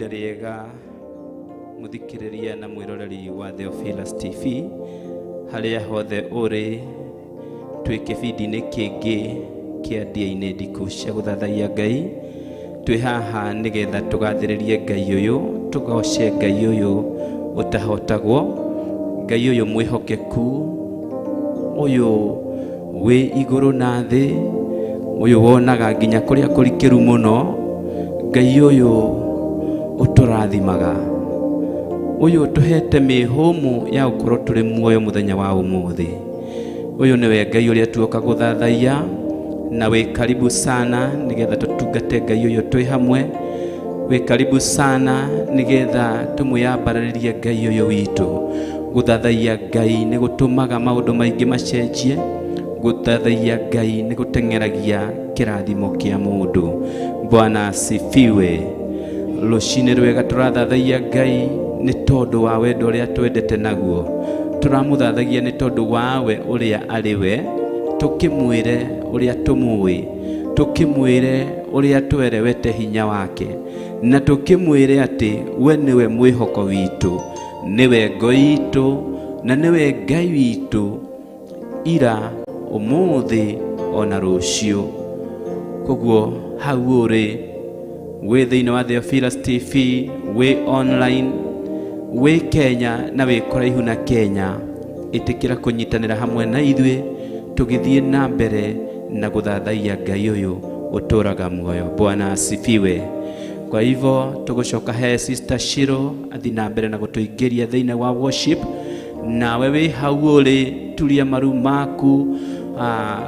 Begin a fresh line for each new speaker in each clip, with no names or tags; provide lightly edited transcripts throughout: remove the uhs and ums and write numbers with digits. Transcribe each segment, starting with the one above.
ihinda riega muthikiriria na mwiroreri wa Theophilus TV haria hothe uri twi kibindi-ini kingi kia ndia-ini ndiku cia guthathaia Ngai. Twi haha nigetha tugathiririe Ngai uyu, tugoce Ngai uyu utahotagwo, Ngai uyu mwihokeku, uyu wi iguru na thi, uyu wonaga nginya kuria kurikiru muno, Ngai uyu uturathimaga, uyu tuhete mihumu ya gukorwo turi muoyo muthenya wa umuthi. Uyu niwe Ngai uria tuoka guthathaia, na we karibu sana nigetha tutungate Ngai uyu twi hamwe. We karibu sana nigetha tumuyambararirie Ngai uyu witu. Guthathaia Ngai ni gutumaga maundu maingi macenjie. Guthathaia Ngai ni gutengeragia kirathimo kia mundu. Bwana asifiwe. Rucini rwega turathathaia Ngai ni tondu wa wendo uria twendete naguo. Turamuthathagia ni tondu wawe uria ariwe, tukimwire uria tumui, tukimwire uria twerewete hinya wake, na tukimwire ati we niwe mwihoko witu, niwe ngo itu, na niwe Ngai witu ira, umuthi ona rucio. Koguo hau uri we thiini wa Theophilus TV, we online, we Kenya na we kuraihu na Kenya, itikira kunyitanira hamwe na ithuĩ tugithie na mbere na guthathaia Ngai uyu uturaga muoyo. Bwana asifiwe. Kwa hivyo tugucoka he Sister Shiro athi na mbere na gutuingiria thiini wa worship. Na wewe hau uri tulia maru maku,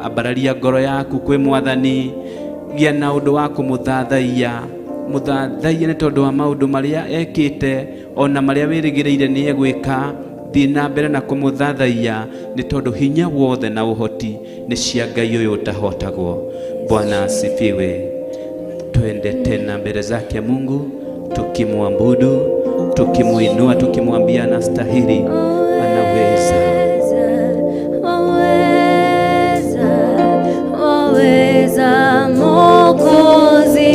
abararia ngoro yaku kwi Mwathani, gia na undu wa kumuthathaia. Muthathaia ni tondu wa maundu maria ekite, ona maria wirigiriire ni egwika. Thi na mbere na kumuthathaia ni tondu hinya wothe na uhoti ni cia Ngai uyu utahotagwo. Bwana asifiwe. Twendete na mbere zake Mungu tukimwabudu, tukimuinua, tukimwambia anastahili, anaweza.
Waweza Mwokozi,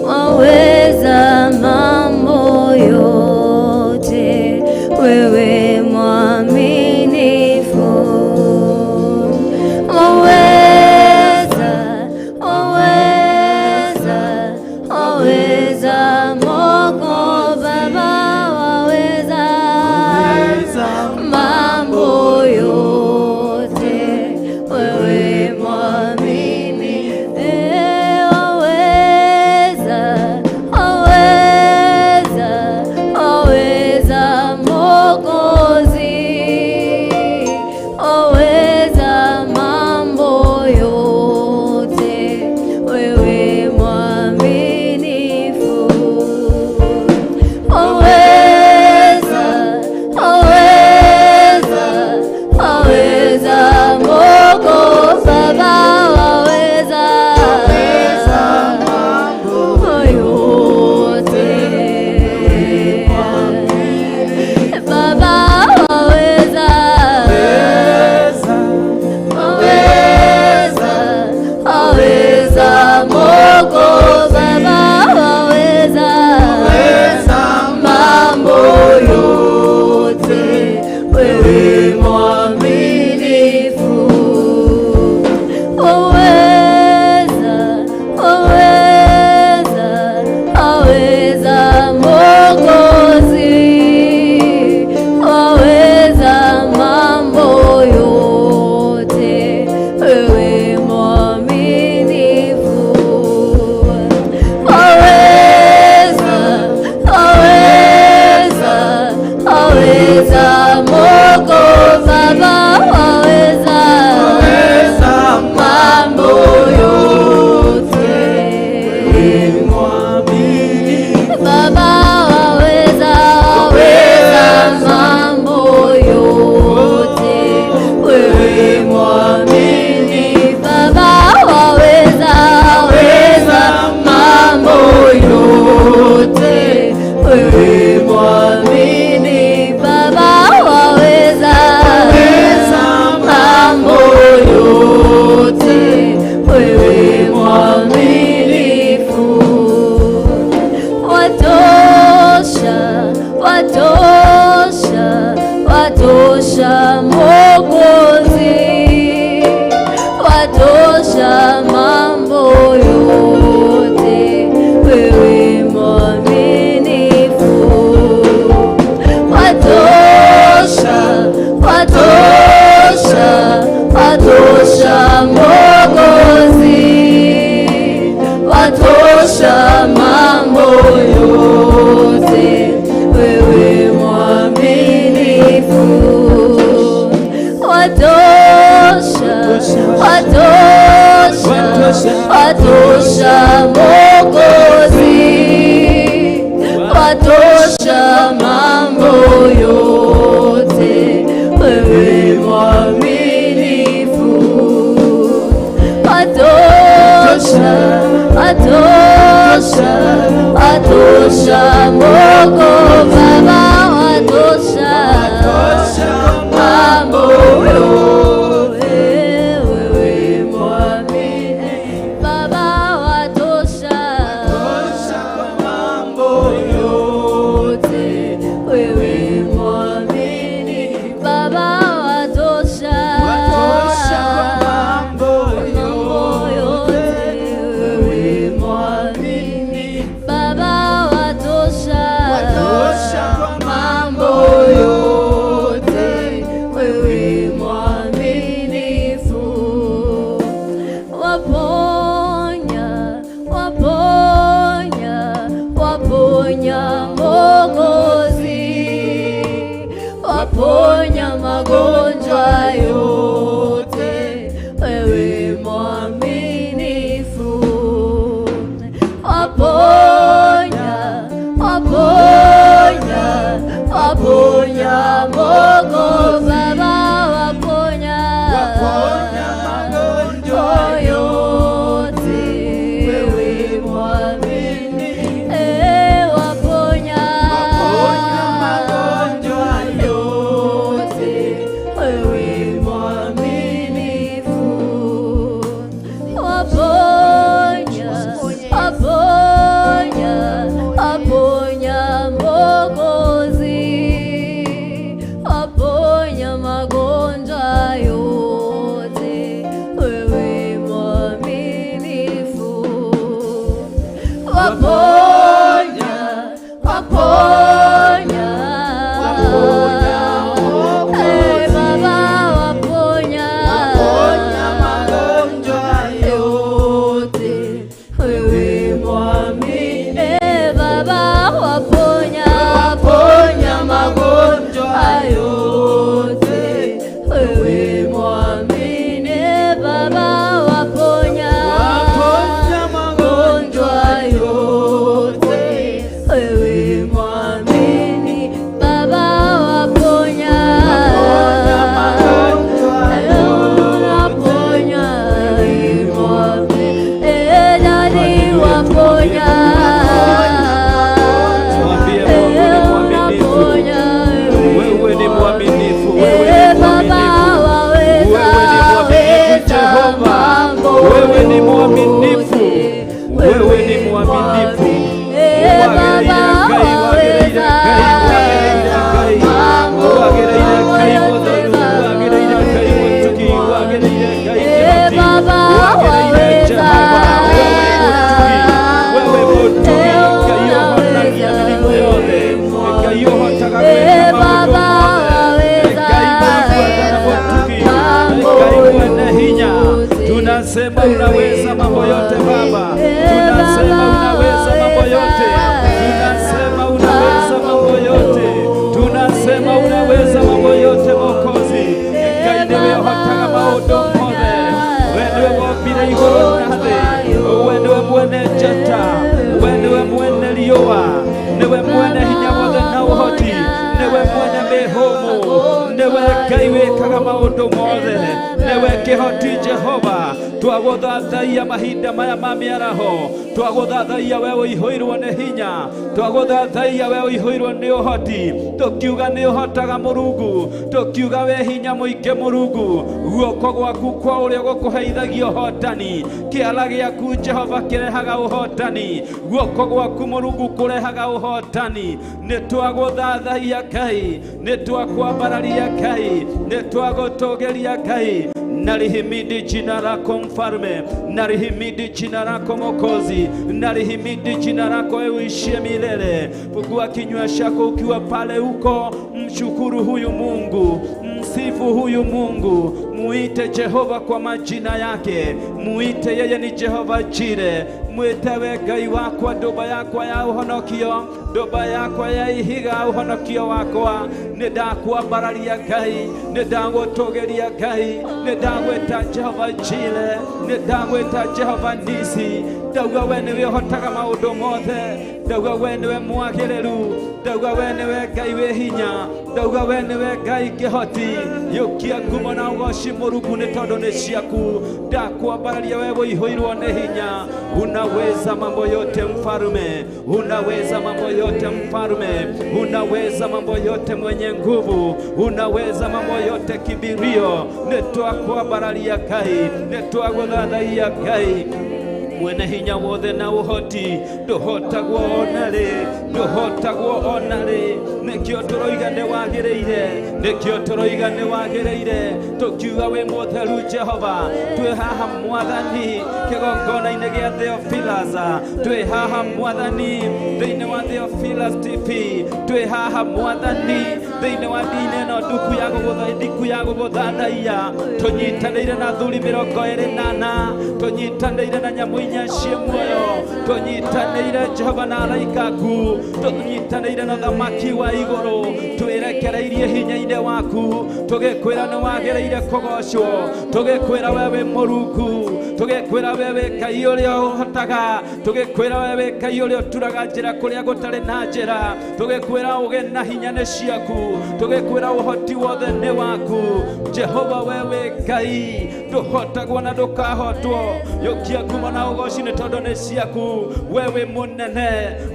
waweza mambo yote, wewe mwaminifu. Waweza, waweza, waweza Mungu Baba, waweza mambo yote, wewe mwaminifu. Waweza, waweza, waweza Mungu watosha Mwokozi, watosha mambo yote, wewe mwaminifu, watosha, watosha, watosha Mwokozi, watosha mambo yote, wewe mwaminifu, watosha, watosha, watosha Mwokozi, watosha mambo yote, wewe mwaminifu, watosha, watosha, watosha Mwokozi, Baba, watosha mambo yote, wewe mwaminifu, Baba, watosha mambo yote, wewe mwaminifu, Baba, watosha mambo yote, wewe mwaminifu, Baba, watosha mambo yote, wewe mwaminifu, waponya, waponya, waponya Mwokozi, waponya magonjwa yote, wewe mwaminifu, waponya, waponya, waponya Mwokozi, Baba, waponya magonjwa yote, wewe mwaminifu, waponya magonjwa yote, wewe mwaminifu, waponya, waponya, waponya Mwokozi, waponya magonjwa yote, wewe mwaminifu, waponya, waponya, Baba, waponya magonjwa yote, wewe mwaminifu, Baba, waponya, waponya magonjwa yote, wewe mwaminifu, Baba, waponya magonjwa yote, wewe mwaminifu, Baba, waponya waponya, Daddy, waponya,
Wewe ni mwaminifu,
Baba, waweza,
wewe ni mwaminifu, wewe ni mwaminifu,
Baba, waweza mambo yote, Baba, waweza,
tunasema unaweza mambo yote Baba, tunasema unaweza mambo yote, tunasema unaweza mambo yote, tunasema unaweza mambo yote Mwokozi, ngai hotaga maundu mothe, we niwe wombire iguru na thi, we niwe mwene njata, we niwe mwene riũa, niwe mwene hinya wothe na ũhoti, niwe mwene mĩhũmũ, niwe ngai wĩkaga maũndũ mothe, niwe kĩhoti Jehova, twaguthathaia mahinda maya ma mĩaraho, twaguthathaia we ũihũirwo nĩ hinya, twaguthathaia we ũihũirwo nĩ ũhoti, tũkiuga nĩ ũhotaga Mũrungu, tũkiuga we hinya mũingĩ Mũrungu, guoko gwaku kwa ũrĩa gũkũheithagia ũhotani, kĩara gĩaku Jehova kĩrehaga ũhotani, guoko gwaku Mũrungu kũrehaga ũhotani. Nĩ twagũthathaia Ngai, nĩ twakwambararia Ngai, nĩ twagũtũgĩria Ngai. Nalihimidi jina lako Mfalme, nalihimidi jina lako Mwokozi, nalihimidi jina lako uishie milele. Fungua kinywa chako ukiwa pale uko, mshukuru huyu Mungu, msifu huyu Mungu, muite Jehova kwa majina yake, muite yeye ni Jehova Jire. Mwitewe Ngai wakwa, ndoba yakwa ya ũhonokio, ndoba yakwa ya ihiga ũhonokio wakwa. Nĩndakwambararia Ngai, nĩndagũtũgĩria Ngai, nĩndagwĩta Jehova Jire, nĩndagwĩta Jehova Nisi. Ndauga we nĩwe ũhotaga maũndũ mothe, ndauga we nĩwe mwagĩrĩru, ndauga we nĩwe Ngai wĩ hinya, ndauga we nĩwe Ngai kĩhoti. Yũkia ngumo na ũgoci Mũrungu nĩ tondũ nĩ ciaku. Ndakwambararia we ũihũirwo nĩ hinya. Unaweza mambo yote Mfalme, unaweza mambo yote Mfalme, unaweza mambo yote mwenye nguvu, unaweza mambo yote kibirio. Nĩtwakwambararia Ngai, nĩtwagũthathaia Ngai. Mwene hinya wothe na ũhoti, ndũhotagwo ona rĩ, ndũhotagwo ona rĩ. Nĩkĩo tũroiga nĩ wagĩrĩire, nĩkĩo tũroiga nĩ wagĩrĩire. Tũkiuga wĩ mũtheru Jehova, twĩ haha Mwathani kĩgongona-inĩ gĩa Theophilus, twĩ haha Mwathani thĩinĩ wa Theophilus TV, twĩ haha Mwathani thĩinĩ wa ndini ĩno ndiku ya gũgũthathaiya. Tũnyitanĩire na athuri 24, tũnyitanĩire na nyamũ inya cia muoyo, tũnyitanĩire Jehova na araika aku, tũnyitanĩire na thamaki wa igũrũ, twĩrekereirie hinya-inĩ waku, tũgĩkwĩra nĩ wagĩrĩire kũgocwo, tũgĩkwĩra we wĩ Mũrungu, tũgĩkwĩra we wĩ Ngai ũrĩa ũhotaga, tũgĩkwĩra we wĩ Ngai ũrĩa ũturaga njĩra kũrĩa gũtarĩ na njĩra, tũgĩkwĩra ũgĩ na hinya nĩ ciaku, tũgĩkwĩra ũhoti wothe nĩ waku. Jehova we wĩ Ngai, ndũhotagwo na ndũkahotwo. Yũkia ngumo na ũgoci nĩ tondũ nĩ ciaku. We wĩ mũnene,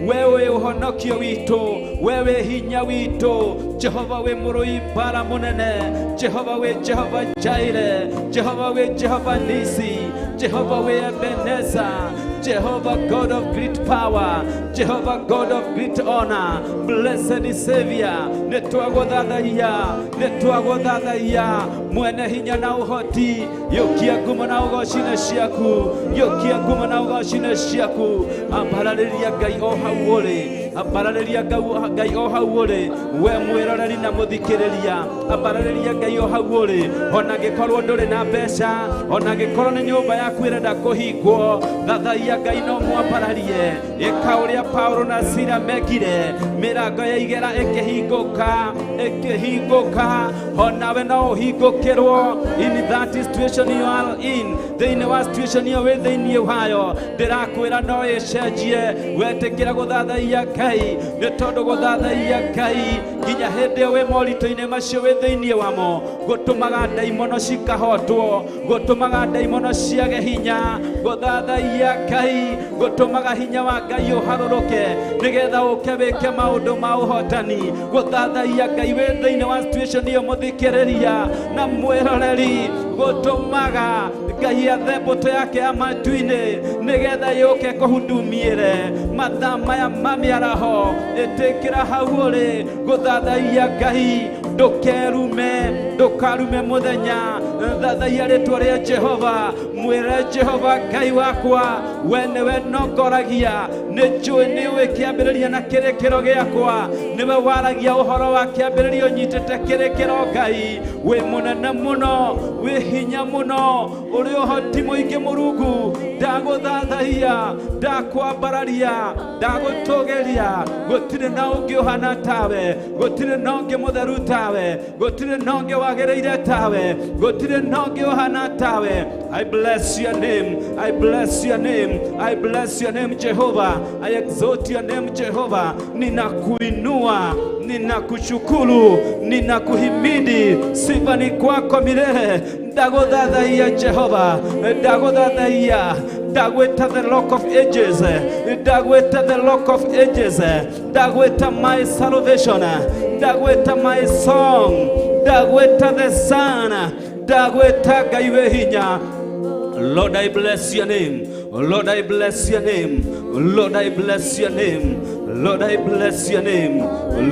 we wĩ ũhonokio witũ, we wĩ hinya witũ. Jehova wĩ mũrũi mbara mũnene, Jehova wĩ Jehova Jire, Jehova wĩ Jehova Nisi, Jehova wĩ Ebenezer, Jehovah God of great power, Jehovah God of great honor, blessed Savior. Nĩtwagũthathaia mwene hinya na ũhoti. Yũkia ngumo na ũgoci-inĩ ciaku, yũkia ngumo na ũgoci-inĩ ciaku. Ambararĩria Ngai o hau ũrĩ, ambararĩria Ngai o hau ũrĩ, we mwĩroreri na mũthikĩrĩria. Ambararĩria Ngai o hau ũrĩ, ona ngĩkorwo ndũrĩ na mbeca, ona ngĩkorwo nĩ nyũmba yaku ĩrenda kũhingwo, thathaia Ngai no mwambararie. Ĩka ũrĩa Paulo na Sila mekire, mĩrango ya igera ĩkĩhingũka, onawe no ũhingũkĩrwo. In that situation you are in, thĩinĩ wa situation ĩyo wĩ thĩinĩ wayo, ndĩrakwĩra no ĩcenjie. Wetĩkĩra gũthathaia Ngai, nĩ tondũ gũthathaia Ngai nginya hĩndĩ wĩ moritũ-inĩ macio wĩ thĩinĩ wamo, gũtũmaga ndaimono cikahotwo, gũtũmaga ndaimono ciage hinya. Gũthathaia Ngai gũtũmaga hinya wa Ngai ũharũrũke, nĩgetha ũke wĩke maũndũ ma ũhotani. Gũthathaia Ngai wĩ thĩinĩ wa situation ĩyo mũthikĩrĩria na mwĩroreri, gũtũmaga Ngai athe mbũtũ yake ya matu-inĩ, nĩgetha yũke kũhundumiĩre mathaa maya ma mĩaraho. Ĩtĩkĩra hau ũrĩ, gũthathaia Ngai, ndũkarume mũthenya. Thathaia rĩtwa rĩa Jehova, mwĩre Jehova Ngai wakwa, we nĩwe nongoragia, nĩ njũĩ nĩũĩ kĩambĩrĩria na kĩrĩkĩro gĩakwa, nĩwe waragia ũhoro wa kĩambĩrĩria ũnyitĩte kĩrĩkĩro. Ngai wĩ mũnene mũno, wĩ hinya mũno, ũrĩ ũhoti mũingĩ Mũrungu. Ndagũthathaia, ndakwambararia, ndagũtũgĩria. Gũtirĩ na ũngĩ ũhana tawe, gũtirĩ na ũngĩ mũtheru tawe, gũtirĩ na ũngĩ wagĩrĩire tawe, gũtirĩ gutire nonge ohana tawe. I bless your name. I bless your name. I bless your name, Jehovah. I exalt your name, Jehovah. Ninakuinua, ninakushukuru, ninakuhimidi. Sifa ni kwako milele. Ndaguthathaiya Jehovah, ndaguthathaiya. Ndagweta the Rock of Ages, ndagweta the Rock of Ages, ndagweta my salvation, ndagweta my song, ndagweta the Son, ndagweta Ngai we hinya. Lord, I bless your name. Lord, I bless your name. Lord, I bless your name. Lord, I bless your name.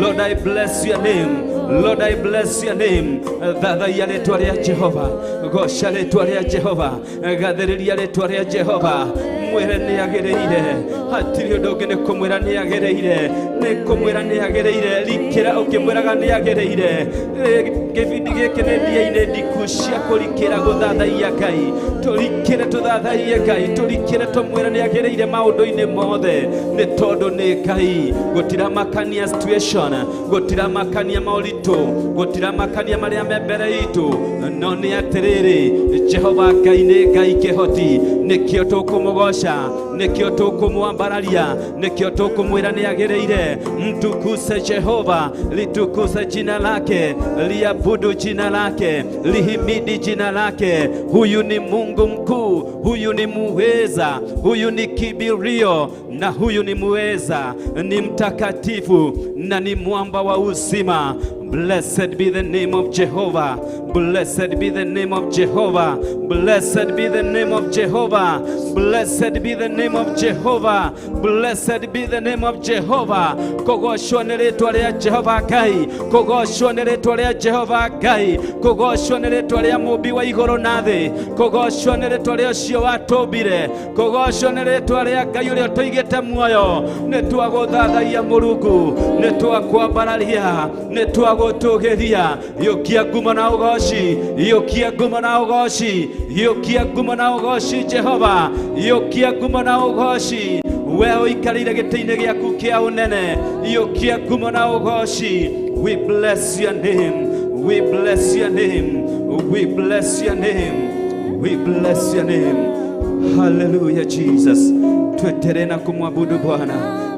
Lord, I bless your name. Lord, I bless your name. Thathaia rĩtwa rĩa Jehova, goca rĩtwa rĩa Jehova, gathĩrĩria rĩtwa rĩa Jehova. Mwĩre nĩ agĩrĩire, hatirĩ ũndũ ũngĩ nĩ kũmwĩra nĩ agĩrĩire, nĩ kũmwĩra nĩ agĩrĩire, rikĩra ũkĩmwĩraga nĩ agĩrĩire. Gĩbindi gĩkĩ nĩ ndĩa-inĩ ndiku cia kũrikĩra gũthathaia Ngai. Tũrikĩre tũthathaie Ngai, tũrikĩre tũmwĩre nĩ agĩrĩire maũndũ-inĩ mothe, nĩ tondũ nĩ Ngai. Gũtiramakania situation, gũtiramakania maũritũ, gũtiramakania marĩa me mbere itũ, no nĩ atĩrĩrĩ, Jehova Ngai nĩ Ngai kĩhoti. Nĩkĩo tũkũmũgoca, nĩkĩo tũkũmwambararia, nĩkĩo tũkũmwĩra nĩ agĩrĩire. Mtukuze Jehova, litukuze jina lake, liabudu jina lake, lihimidi jina lake. Huyu ni Mungu mkuu, huyu ni muweza, huyu ni kibirio, na huyu ni muweza, ni mtakatifu na ni mwamba wa uzima. Blessed be the name of Jehovah. Blessed be the name of Jehovah. Blessed be the name of Jehovah. Blessed be the name of Jehovah. Blessed be the name of Jehovah. Kogocwo nĩ rĩtwa rĩa Jehova Ngai. Kogocwo nĩ rĩtwa rĩa Jehova Ngai. Kogocwo nĩ rĩtwa rĩa Mũmbi wa igũrũ na thĩ. Kogocwo nĩ rĩtwa rĩa ũcio watũmbire. Kogocwo nĩ rĩtwa rĩa Ngai ũrĩa ũtũigĩte muoyo. Nĩ twagũthathaia Mũrungu, nĩ twakwambararia, nĩ twagũtũgĩria. Yũkia ngumo na ũgoci, yũkia ngumo na ũgoci, yũkia ngumo na ũgoci Jehova, yũkia ngumo na ũgoci. We ũikarĩire gĩtĩ-inĩ gĩaku kĩa ũnene, yũkia ngumo na ũgoci. We bless your name, we bless your name, we bless your name, we bless your name. Hallelujah Jesus. Tuendelee na kumwabudu Bwana,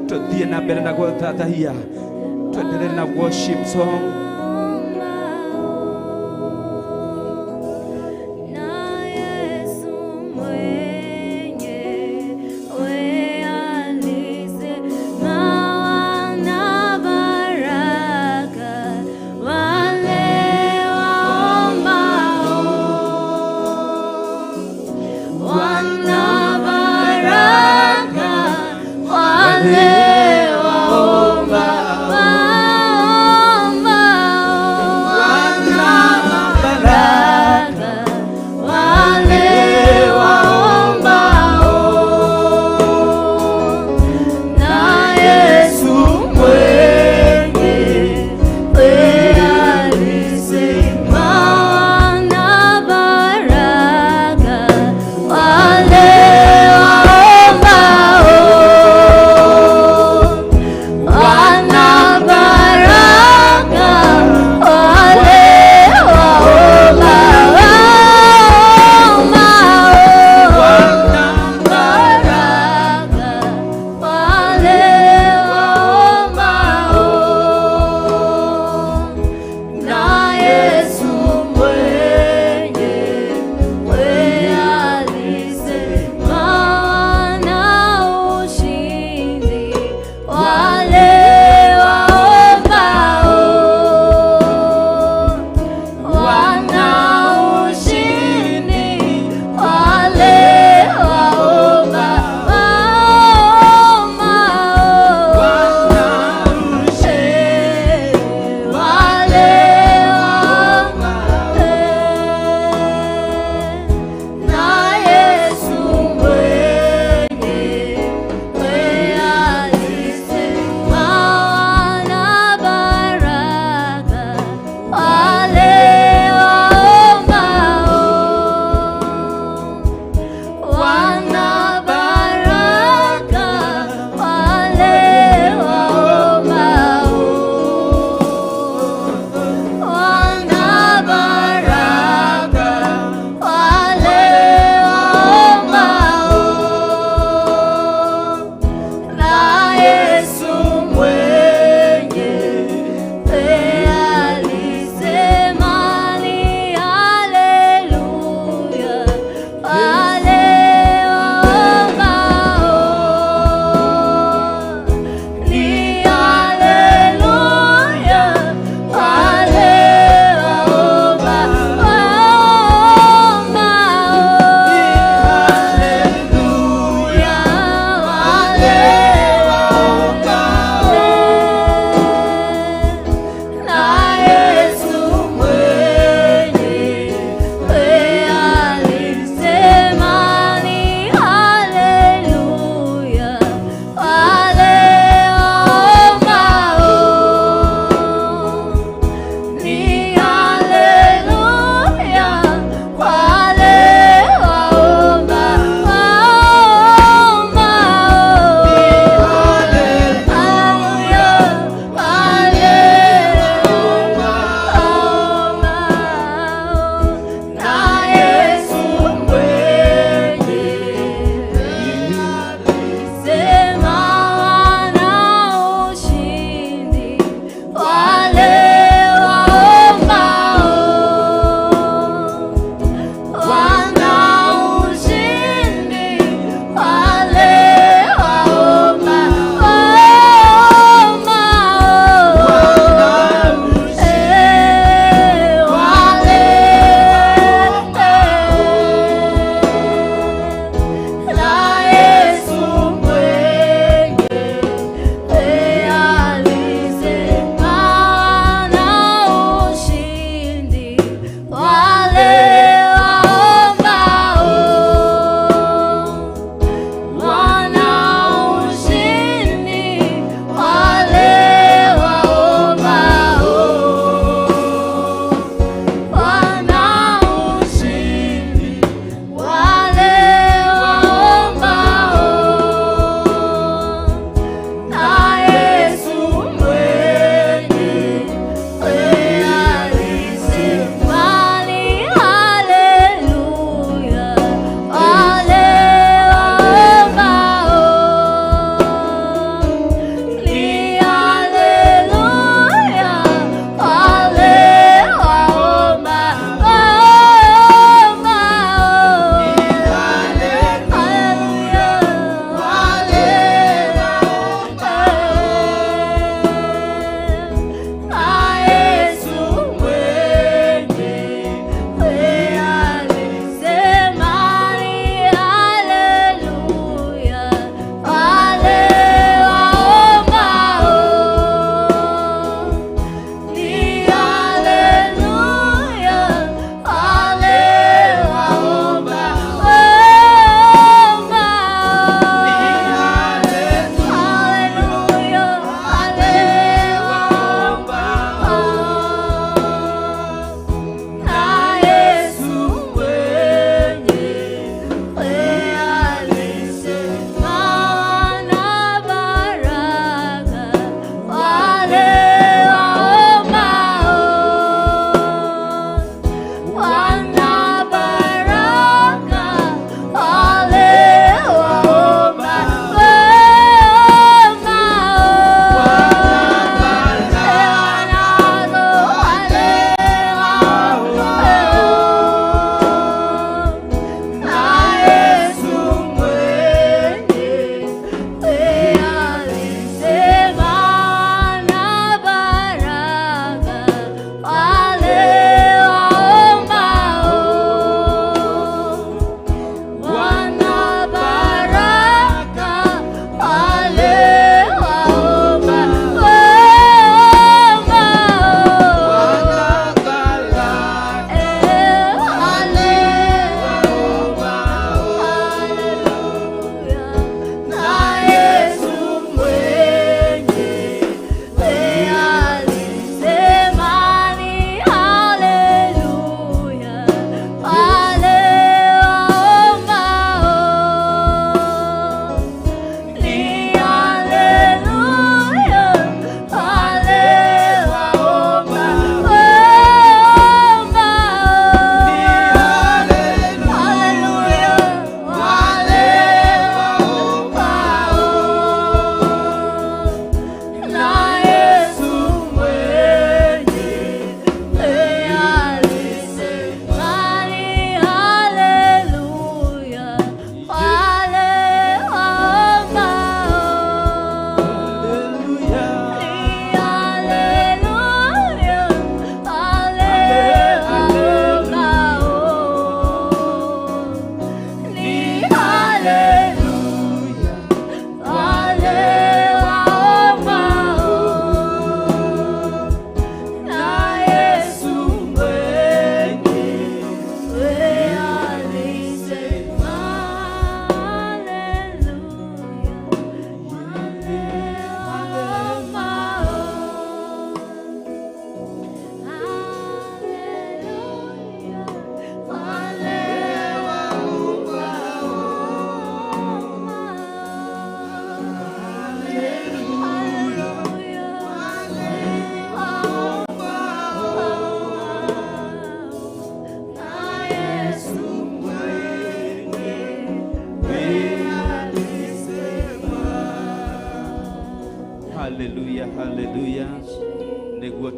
tutie na mbele na gũthathaiya, tuendelee na worship song.
Waomba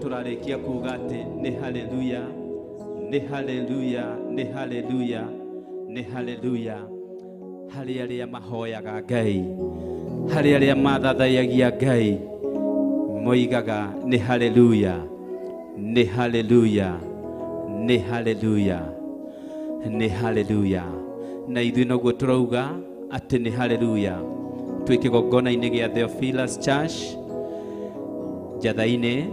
turarekia kuga ati ni haleluya, ni haleluya, ni haleluya, ni haleluya. Hari aria mahoyaga Ngai, hari aria mathathayagia Ngai moigaga ni haleluya, ni haleluya, ni haleluya, ni haleluya. Na ithuĩ noguo turauga ati ni haleluya. Twĩ kĩgongona-inĩ gĩa Theophilus Church Njatha-inĩ,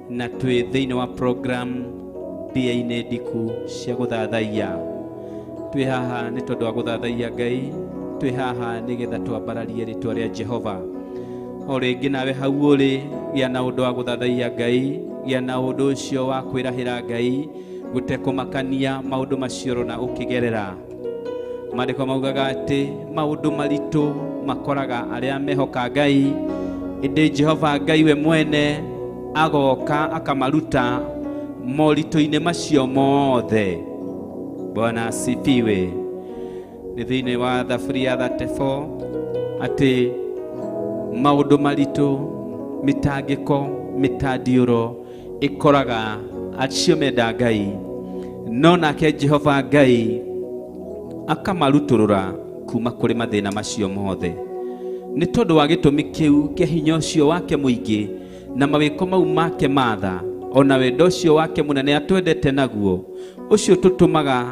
na twĩ thĩinĩ wa program mbia-inĩ ndiku cia gũthathaiya. Twĩ haha nĩ tondũ wa gũthathaiya Ngai, twĩ haha nĩgetha twambararie rĩtwa rĩa Jehova. O rĩngĩ nawe hau ũrĩ, gĩa na ũndũ wa gũthathaiya Ngai, gĩa na ũndũ ũcio wa kwĩrahĩra Ngai, gũtekũmakania maũndũ macio na ũkĩgerera. Maandĩko maugaga atĩ maũndũ maritũ makoraga arĩa mehoka Ngai, ĩndĩ Jehova Ngai we mwene agoka akamaruta moritũ-inĩ macio mothe. Bwana asifiwe. Nĩ thĩinĩ wa thaburi ya 34 atĩ maũndũ maritũ, mĩtangĩko, mĩtandiũro ĩkoraga acio menda Ngai, no nake Jehova Ngai akamarutũrũra kuma kũrĩ mathĩna macio mothe. Nĩ tondũ wa gĩtũmi kĩu kĩa hinya ũcio wake mũingĩ na mawĩko mau make matha, ona wendo ũcio wake mũnene atwendete naguo, ũcio tũtũmaga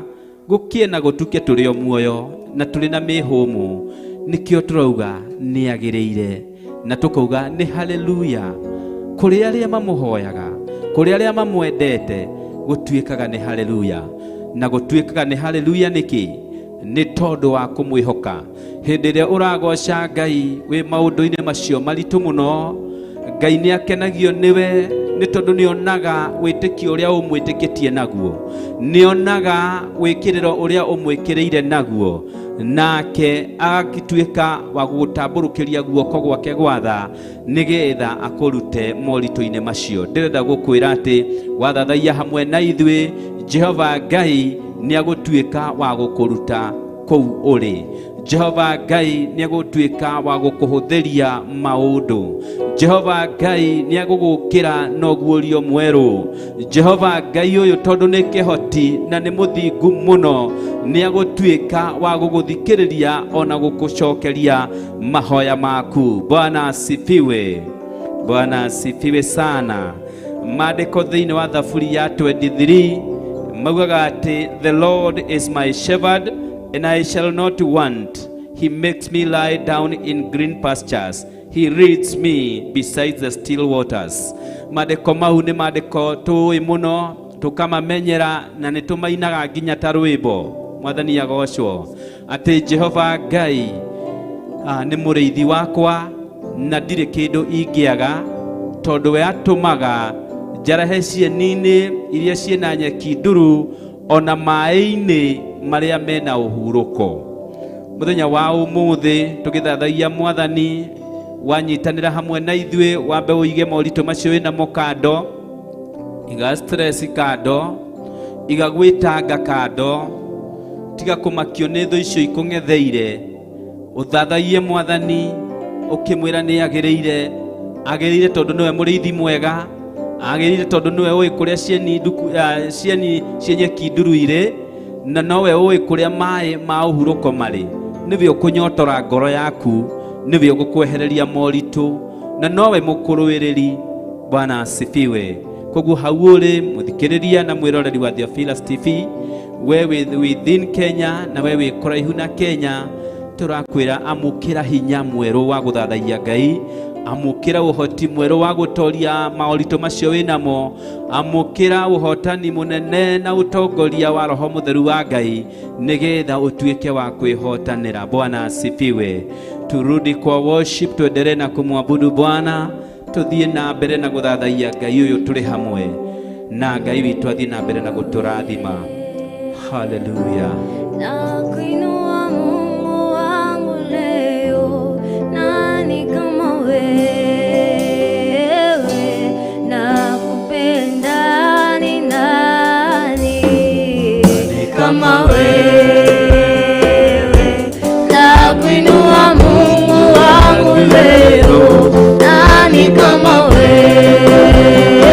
gũkie na gũtuke tũrĩ o muoyo na tũrĩ na mĩhũmũ. Nĩkĩo tũrauga nĩ agĩrĩire na tũkauga nĩ haleluya. Kũrĩ arĩa mamũhoyaga, kũrĩ arĩa mamwendete, gũtuĩkaga nĩ haleluya. Na gũtuĩkaga nĩ haleluya nĩkĩ? Nĩ tondũ wa kũmwĩhoka. Hĩndĩ ĩrĩa ũragoca Ngai wĩ maũndũ-inĩ macio maritũ mũno, Ngai nĩ akenagio nĩwe, nĩ tondũ nĩonaga wĩtĩkio ũrĩa ũmwĩtĩkĩtie naguo, nĩonaga wĩkĩrĩro ũrĩa ũmwĩkĩrĩire naguo, nake agatuĩka wa gũgũtambũrũkĩria guoko gwake gwatha nĩgetha akũrute moritũ-inĩ macio. Ndĩrenda gũkwĩra atĩ wathathaiya hamwe na ithuĩ, Jehova Ngai nĩ agũtuĩka wa gũkũruta kũu ũrĩ. Jehova Ngai nĩ agũtuĩka wa gũkũhũthĩria maũndũ. Jehova Ngai nĩ agũgũkĩra na ũguũrio mwerũ. Jehova Ngai ũyũ tondũ nĩ kĩhoti na nĩ mũthingu mũno, nĩ agũtuĩka wa gũgũthikĩrĩria ona gũkũcokeria mahoya maku. Bwana asifiwe. Bwana asifiwe sana. Maandĩko thĩinĩ wa thaburi ya 23 maugaga atĩ the Lord is my shepherd and I shall not want. He makes me lie down in green pastures. He leads me beside the still waters. Maandĩko mau nĩ maandĩko tũĩ mũno, tũkamamenyera na nĩ tũmainaga nginya ta rwĩmbo. Mwathani agocwo. Atĩ Jehova Ngai nĩ mũrĩithi wakwa na ndirĩ kĩndũ ingĩaga, tondũ we atũmaga njarahe cieni-inĩ iria ciĩna nyeki nduru, ona maĩ-inĩ marĩa mena ũhurũko. Mũthenya wa ũmũthĩ tũgĩthathaiya Mwathani, wanyitanĩra hamwe na ithuĩ, wambe ũige moritũ macio wĩna mũkando, iga stress kando, iga gwĩtanga kando, tiga kũmakio nĩ thũ icio ikũng'etheire, ũthathaiye Mwathani ũkĩmwĩra nĩ agĩrĩire. Agĩrĩire tondũ nĩwe mũrĩithi mwega, agĩrĩire tondũ nĩwe ũĩ kũrĩa cieni cia nyeki nduru irĩ, na nowe ũĩ kũrĩa maĩ ma ũhurũko marĩ. Nĩwe ũkũnyotora ngoro yaku, nĩwe ũgũkwehereria moritũ, na nowe mũkũrũĩrĩri. Bwana asifiwe. Koguo hau ũrĩ mũthikĩrĩria na mwĩroreri wa Theophilus TV, we within Kenya na we wĩ kũraihu na Kenya, tũrakwĩra amũkĩra hinya mwerũ wa gũthathaiya Ngai, amũkĩra ũhoti mwerũ wa gũtoria maũritũ macio wĩnamo, amũkĩra ũhotani mũnene na ũtongoria wa Roho Mũtheru wa Ngai, nĩgetha ũtuĩke wa kwĩhotanĩra. Bwana asifiwe. Turudi kwa worship, tuendelee na kumwabudu Bwana, tuthiĩ na mbere na gũthathaiya Ngai ũyũ tũrĩ hamwe, na Ngai witũ athiĩ na mbere na gũtũrathima. Hallelujah.
Nakuinua Mungu wangu leo, nani kama wewe? Nakupenda ni nani kama wewe? Nakuinua Mungu wangu leo, nani kama wewe?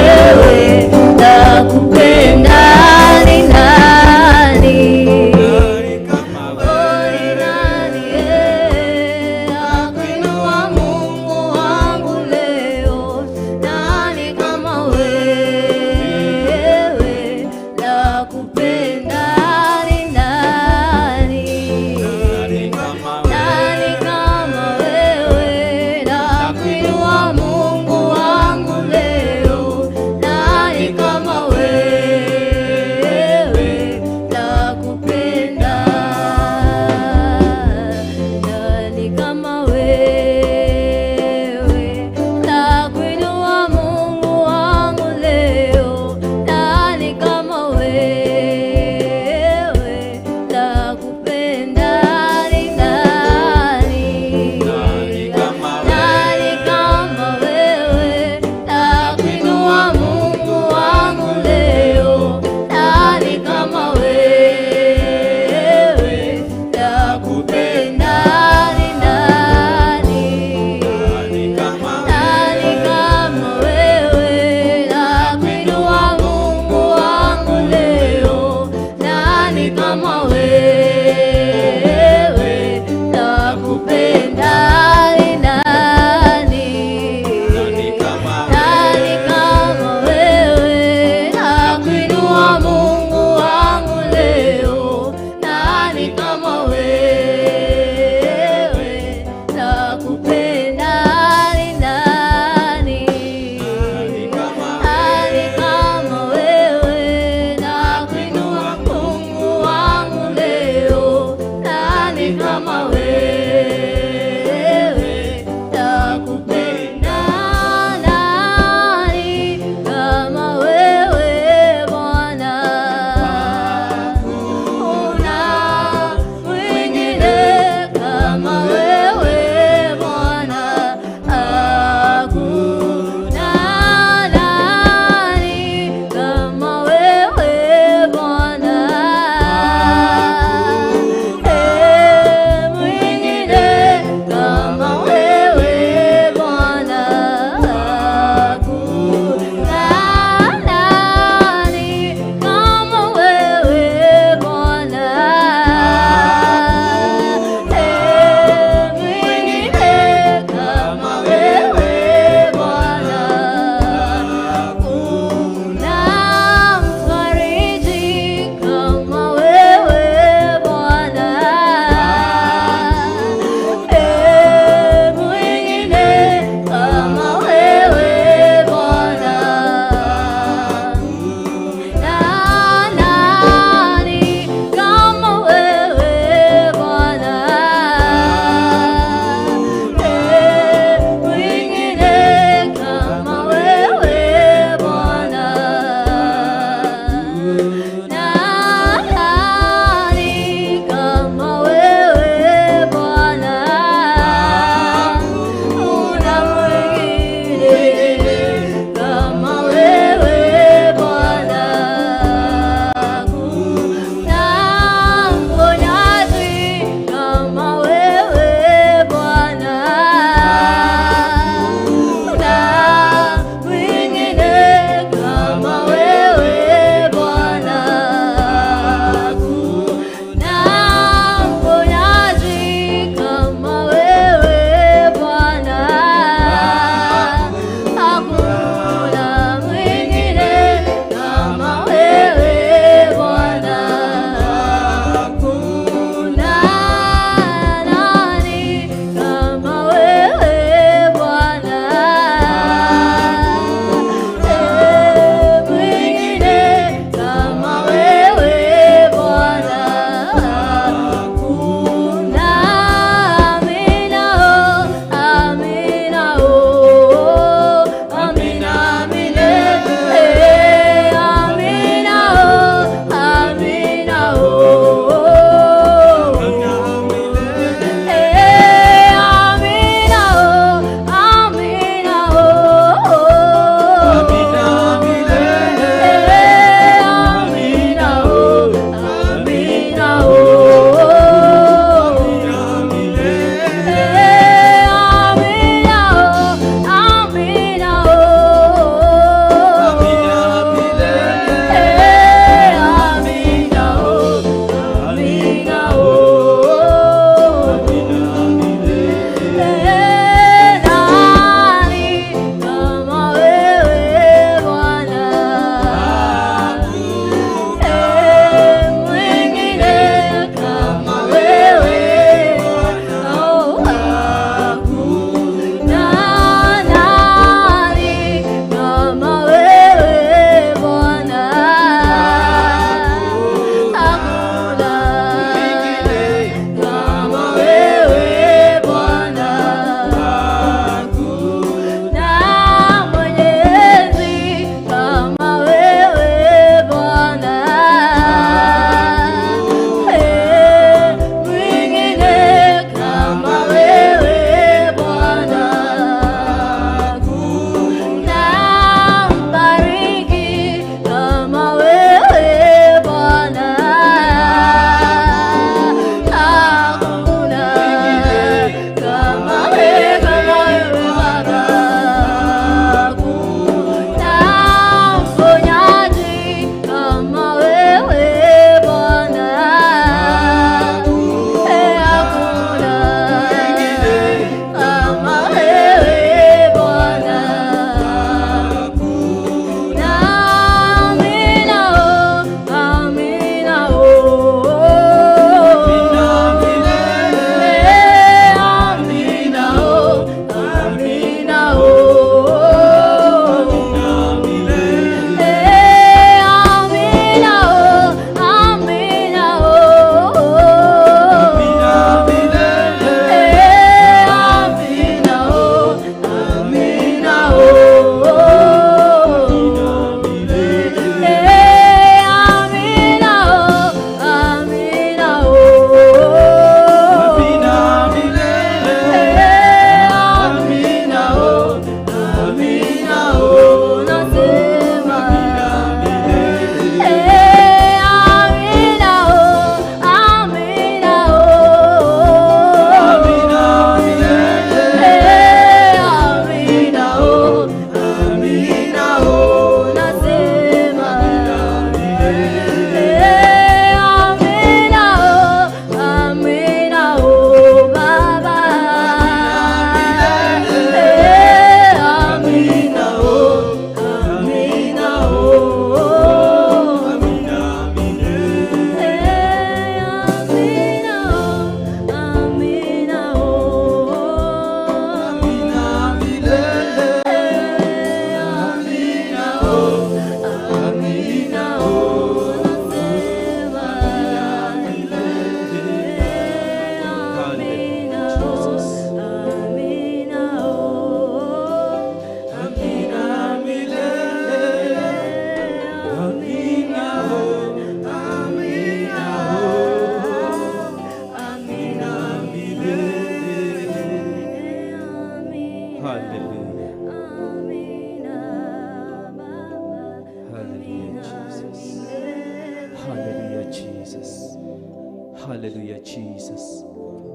Hallelujah Jesus.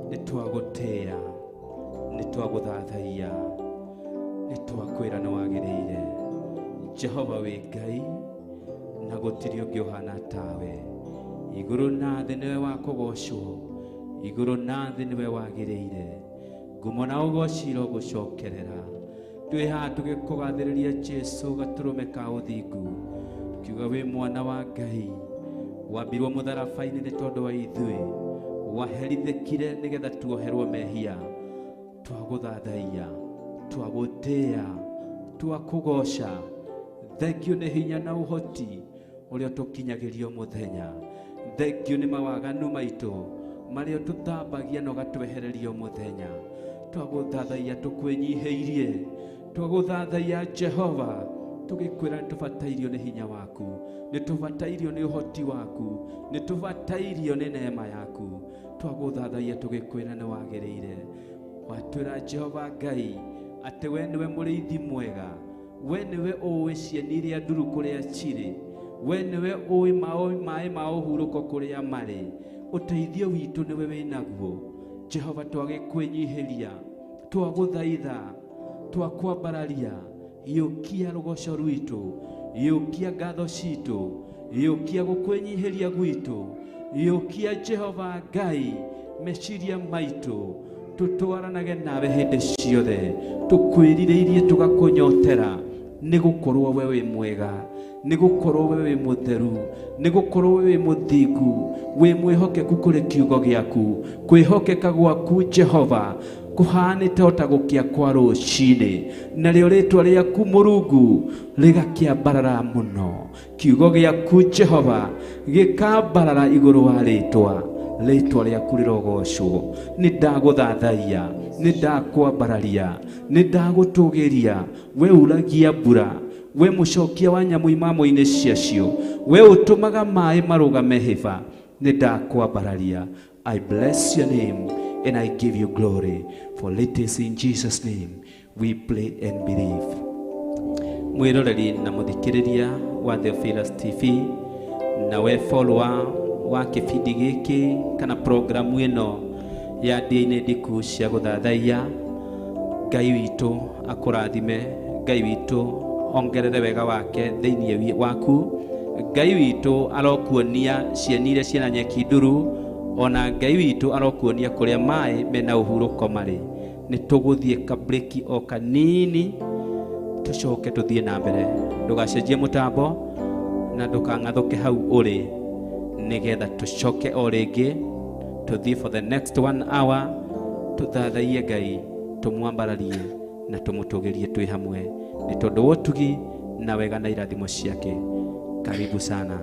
Nitwagutea, nitwaguthathaiya, nitwakwira no wagirire. Jehova we Ngai, na gutiri ungi uhana tawe. Iguru na thĩ niwe wa kũgocwo, iguru na thĩ niwe wagirire. Ngumo na ũgociro gũcokerera. Twĩhaha tũgĩkũgathĩrĩria Jesu gatũrũme ka ũthingu, kiuga wĩ mwana wa Ngai, wambirwo mũtharaba-inĩ nĩ tondũ wa ithuĩ, waherithĩkire nĩgetha tuoherwo mehia. Twagũthathaiya, twagũtĩĩa, twakũgoca. Thengiũ nĩ hinya na ũhoti ũrĩa tũkinyagĩrio mũthenya. Thengiũ nĩ mawaganu maitũ marĩa tũtambagia na ũgatwehererio mũthenya. Twagũthathaiya tũkwĩnyihĩirie, twagũthathaiya Jehova, tũgĩkwĩra nĩtũbatairio nĩ hinya waku, nĩtũbatairio nĩ ũhoti waku, nĩtũbatairio nĩ neema yaku. Twagũthathaiya tũgĩkwĩra nĩ wagĩrĩire. Watwĩra Jehova Ngai atĩ we nĩwe mũrĩithi mwega, we nĩwe ũĩ cieni iria nduru kũrĩa cirĩ, we nĩwe ũĩ maĩ ma ũhurũko kũrĩa marĩ. Ũteithio witũ nĩwe wĩnaguo. Jehova twagĩkwĩnyihĩria, twagũthaitha, twakwambararia, yũkia rũgoco rwitũ, yũkia ngatho citũ, yũkia gũkwĩnyihĩria gwitũ, yũkia Jehova Ngai meciria maitũ, tũtwaranage nawe hĩndĩ ciothe, tũkwĩrirĩirie tũgakũnyotera, nĩgũkorwo we wĩ mwega, nĩgũkorwo we wĩ mũtheru, nĩgũkorwo we wĩ mũthingu, wĩ mwĩhokeku kũrĩ kiugo gĩaku. Kwĩhokeka gwaku Jehova kũhanĩte o ta gũkĩa kwa rũcinĩ, narĩo rĩĩtwa rĩaku Mũrungu rĩgakĩambarara mũno. Kiugo gĩaku Jehova gĩkambarara igũrũ wa rĩĩtwa rĩaku rĩrogocwo. Nĩndagũthathaiya, nĩndakwambararia, nĩndagũtũgĩria. We uragia mbura, we mũcokia wa nyamũ imamo-inĩ ciacio, we ũtũmaga maĩ marũgame hĩba. Nĩndakwambararia. I bless your name and I give you glory, for it is in Jesus' name we pray and believe. Mwiroreri na muthikiriria wa Theophilus TV, na we follower wa kĩbindi gĩkĩ kana programu ĩno ya Ndĩa-inĩ Ndiku cia Gũthathaiya, Ngai witũ akũrathime, Ngai witũ ongerere wega wake thĩinĩ waku, Ngai witũ arokuonia cieni iria ciĩna nyeki nduru, ona Ngai witũ arokuonia kũrĩa maĩ mena ũhurũko marĩ. Nĩtũgũthiĩ kabreki o kanini, tũcoke tũthiĩ na mbere. Ndũgacenjie mũtambo na ndũkang'athũke hau ũrĩ, nĩgetha tũcoke o rĩngĩ tũthiĩ for the next 1 hour, tũthathaiye Ngai, tũmwambararie na tũmũtũgĩrie twĩ hamwe, nĩ tondũ wa ũtugi na wega na irathimo ciake. Karibu sana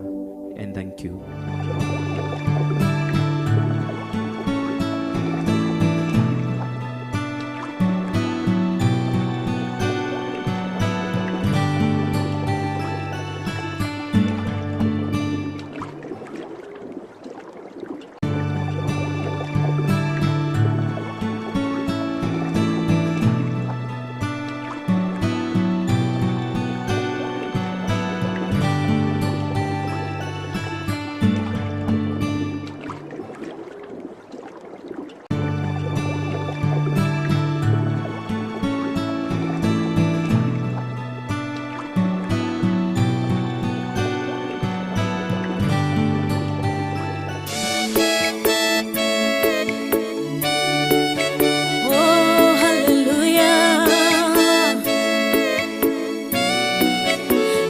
and thank you.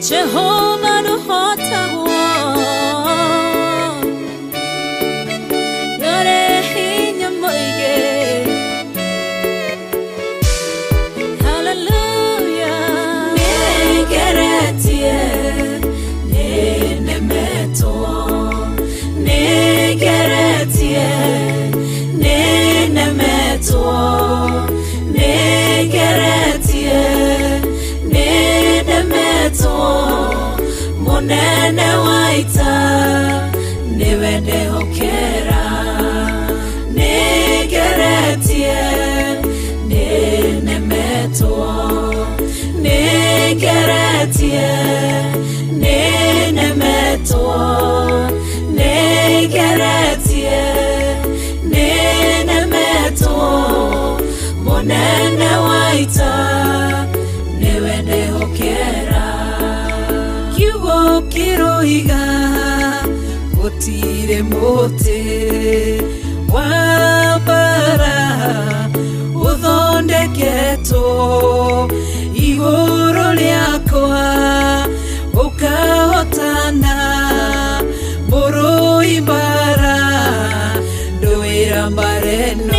Jehovah no hotagwo yore hinya moige. Hallelujah. Negeretie nenemeto, negeretie nenemeto, negeretie nenemeto. Munene waita niwe ndehokera, negeretie nenemetwo, negeretie nenemetwo, negeretie iga gutire muti wa bara uthondeketwo iguru riakwa ukahotana murui bara nduira mbareno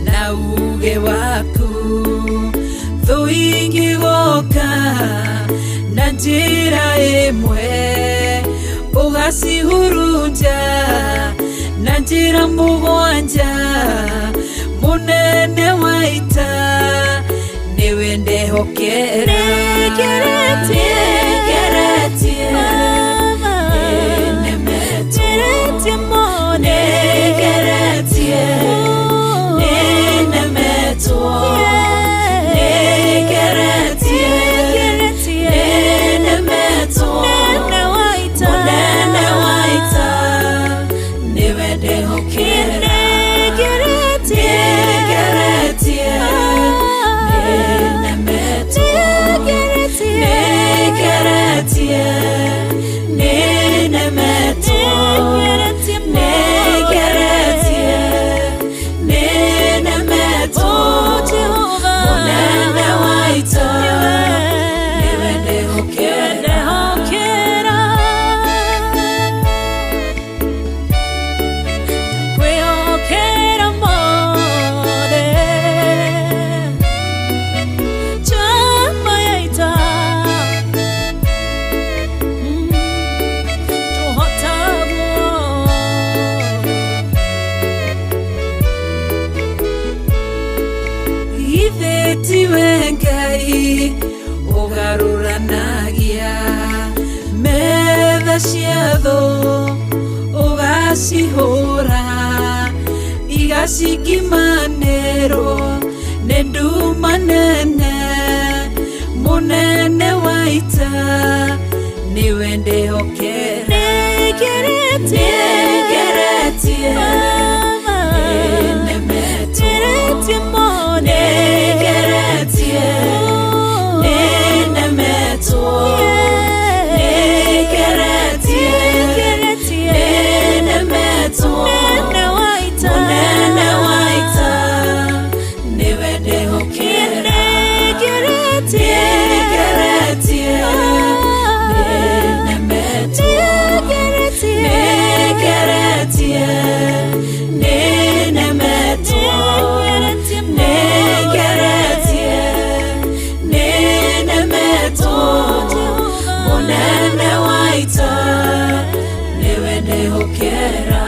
na uge waku thuingi goka na njira imwe ugacihurunja na njira mugwanja munene waita niwe ndehokera Ngai ugaruranagia metha ciatho ugacihura igacikimanĩrwo nĩ nduma nene munene waita niwe ndĩhokera niwe ndĩhokera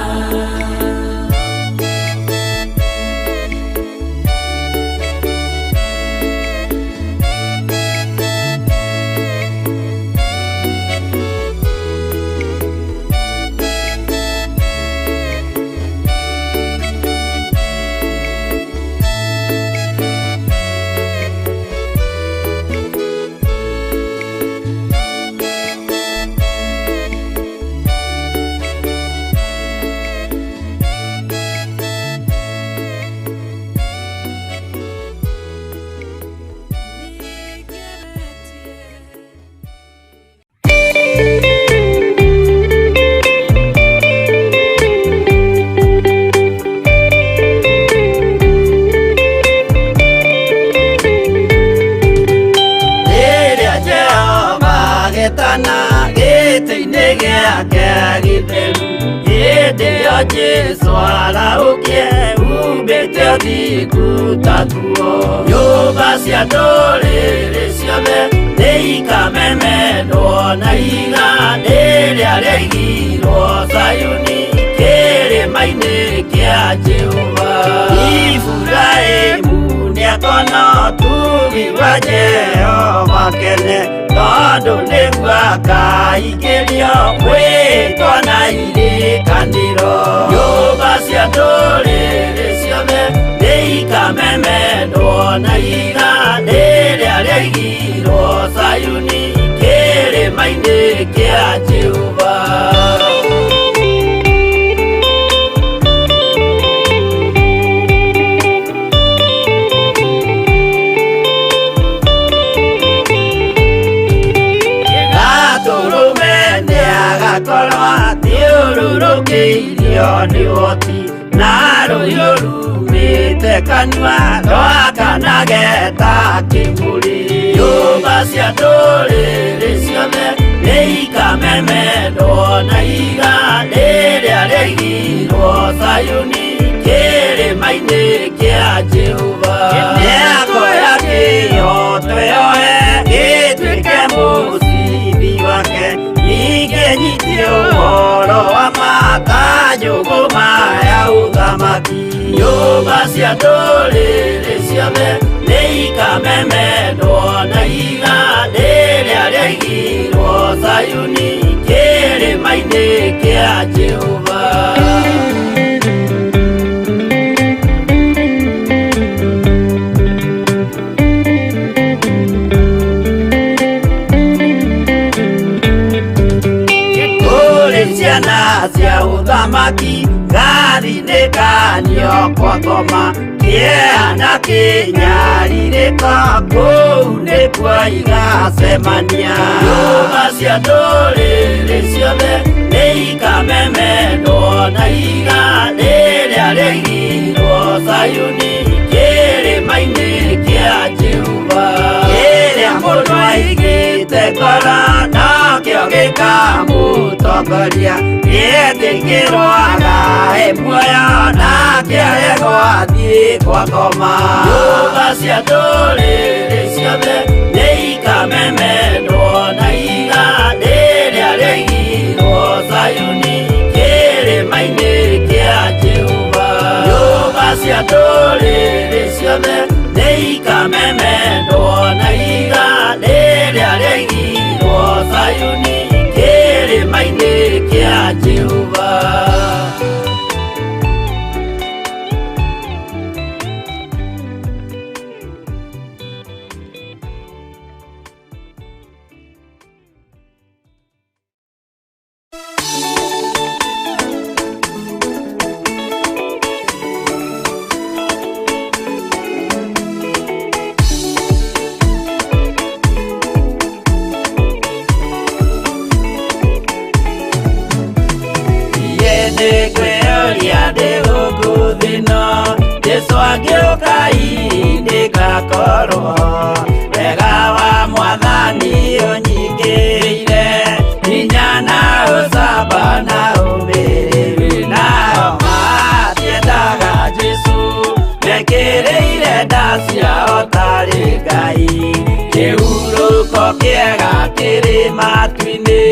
gĩtheru. Hĩndĩ ĩyo Jesũ araũkie umbĩte ũthingu ta tuo. Nyũmba cia ndũrĩrĩ ciothe nĩikamemendwo na iganda rĩrĩa rĩaigirwo Zayuni kĩrĩma-inĩ kĩa Jehova. Iburahĩmu nĩakona ũtugi wa Jehova kene, tondũ nĩguo akaingĩrio gwĩtwo na irĩkanĩro. Nyũmba cia ndũrĩrĩ ciothe nĩikamemendwo na iganda rĩrĩa rĩaigirwo Zayuni kĩrĩma-inĩ kĩa Jehova. Agakorwo athiũrũrũkĩirio nĩ ũhoti, na rũhiũ rumĩte kanua rwakanage ta kĩmũrĩ. Nyũmba cia ndũrĩrĩ ciothe nĩikamemendwo na iganda rĩrĩa rĩaigirwo Zayuni kĩrĩma-inĩ kĩa Jehova. Nĩakoya kĩyo twĩoe gĩtuĩke mũcibi wake, ningĩ nyitie ũhoro wa makanjũgũ maya ũthamaki. Nyũmba cia ndũrĩrĩ ciothe nĩikamemendwo na iganda rĩrĩa rĩaigirwo Zayuni kĩrĩma-inĩ kĩa Jehova. Ciana cia ũthamaki gathinĩkanio kwa ngoma, kĩeha kĩnyarirĩka kũu nĩkuo igacemania. Nyũmba cia ndũrĩrĩ ciothe nĩikamemendwo na iganda rĩrĩa rĩaigirwo Zayuni kĩrĩma-inĩ kĩa Jehova. Kĩrĩa mũndũ aigĩte ngoro nakĩo gĩkamũtongoria, gĩetĩkĩrwaga muoyo nake aregwo athiĩ kwa ngoma. Nyũmba cia ndũrĩrĩ ciothe nĩikamemendwo na iganda rĩrĩa rĩaigirwo Zayuni kĩrĩma-inĩ kĩa Jehova. Nyũmba cia ndũrĩrĩ ciothe nĩikamemendwo na iganda rĩrĩa rĩaigirwo Zayuni kĩrĩma-inĩ kĩa Jehova. Jesũ agĩũka ihinda ngakorwo, wega wa Mwathani ũnyingĩrĩire, hinya na ũcamba na ũmĩrĩru, nao matiendaga Jesũ mekĩrĩire nda ciao tarĩ Ngai. Kĩhurũko kĩega kĩrĩ matu-inĩ,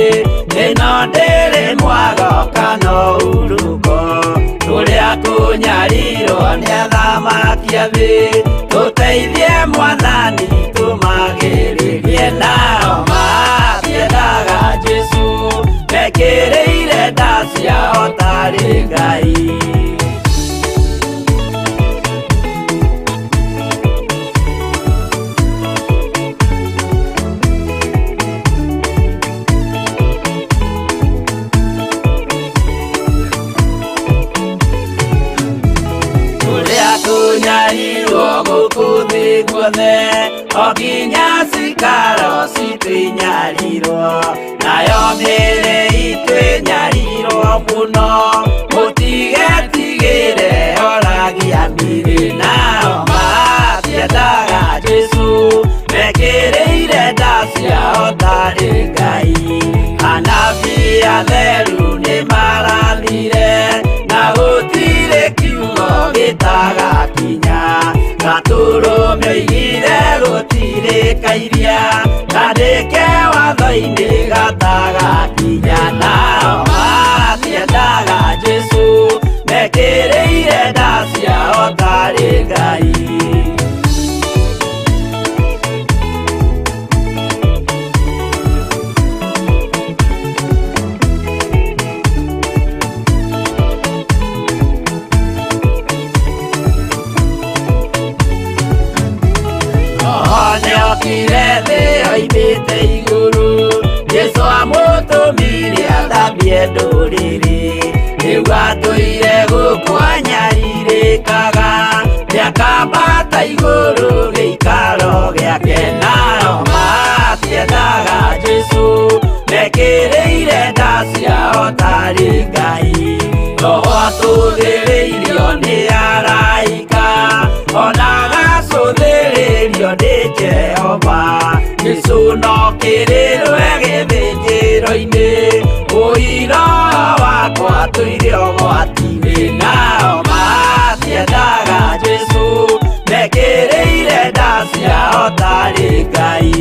ĩno ndĩrĩ mwago kana ũruko, tũrĩa kũnyarirwo nĩ athamaki a thĩ, tũteithie Mwathani tũmagĩrĩrie. Nao matiendaga Jesũ mekĩrĩire nda ciao tarĩ Ngai. Kunyarirwo gũkũ thĩ guothe, o nginya cikaro citwĩnyarirwo, nayo mĩĩrĩ itwĩnyarirwo mũno, mũtigetigĩre oragia mĩĩrĩ. Nao matiendaga Jesũ mekĩrĩire nda ciao tarĩ Ngai. Anabii atheru nĩ cie ndũrĩrĩ rĩu atũire gũkwanyarirĩkaga gĩakambata igũrũ gĩikaro gĩake nao matiendaga Jesũ mekĩrĩire nda ciao tarĩ Ngai roho atũthĩrĩirio nĩ araika ona gacũthĩrĩrio nĩ Jehova Jesũ no kĩrĩrwe gĩthĩnjĩro-inĩ ũira wakwa tũire ũgwati-inĩ nao matiendaga Jesũ mekĩrĩire nda ciao tarĩ Ngai.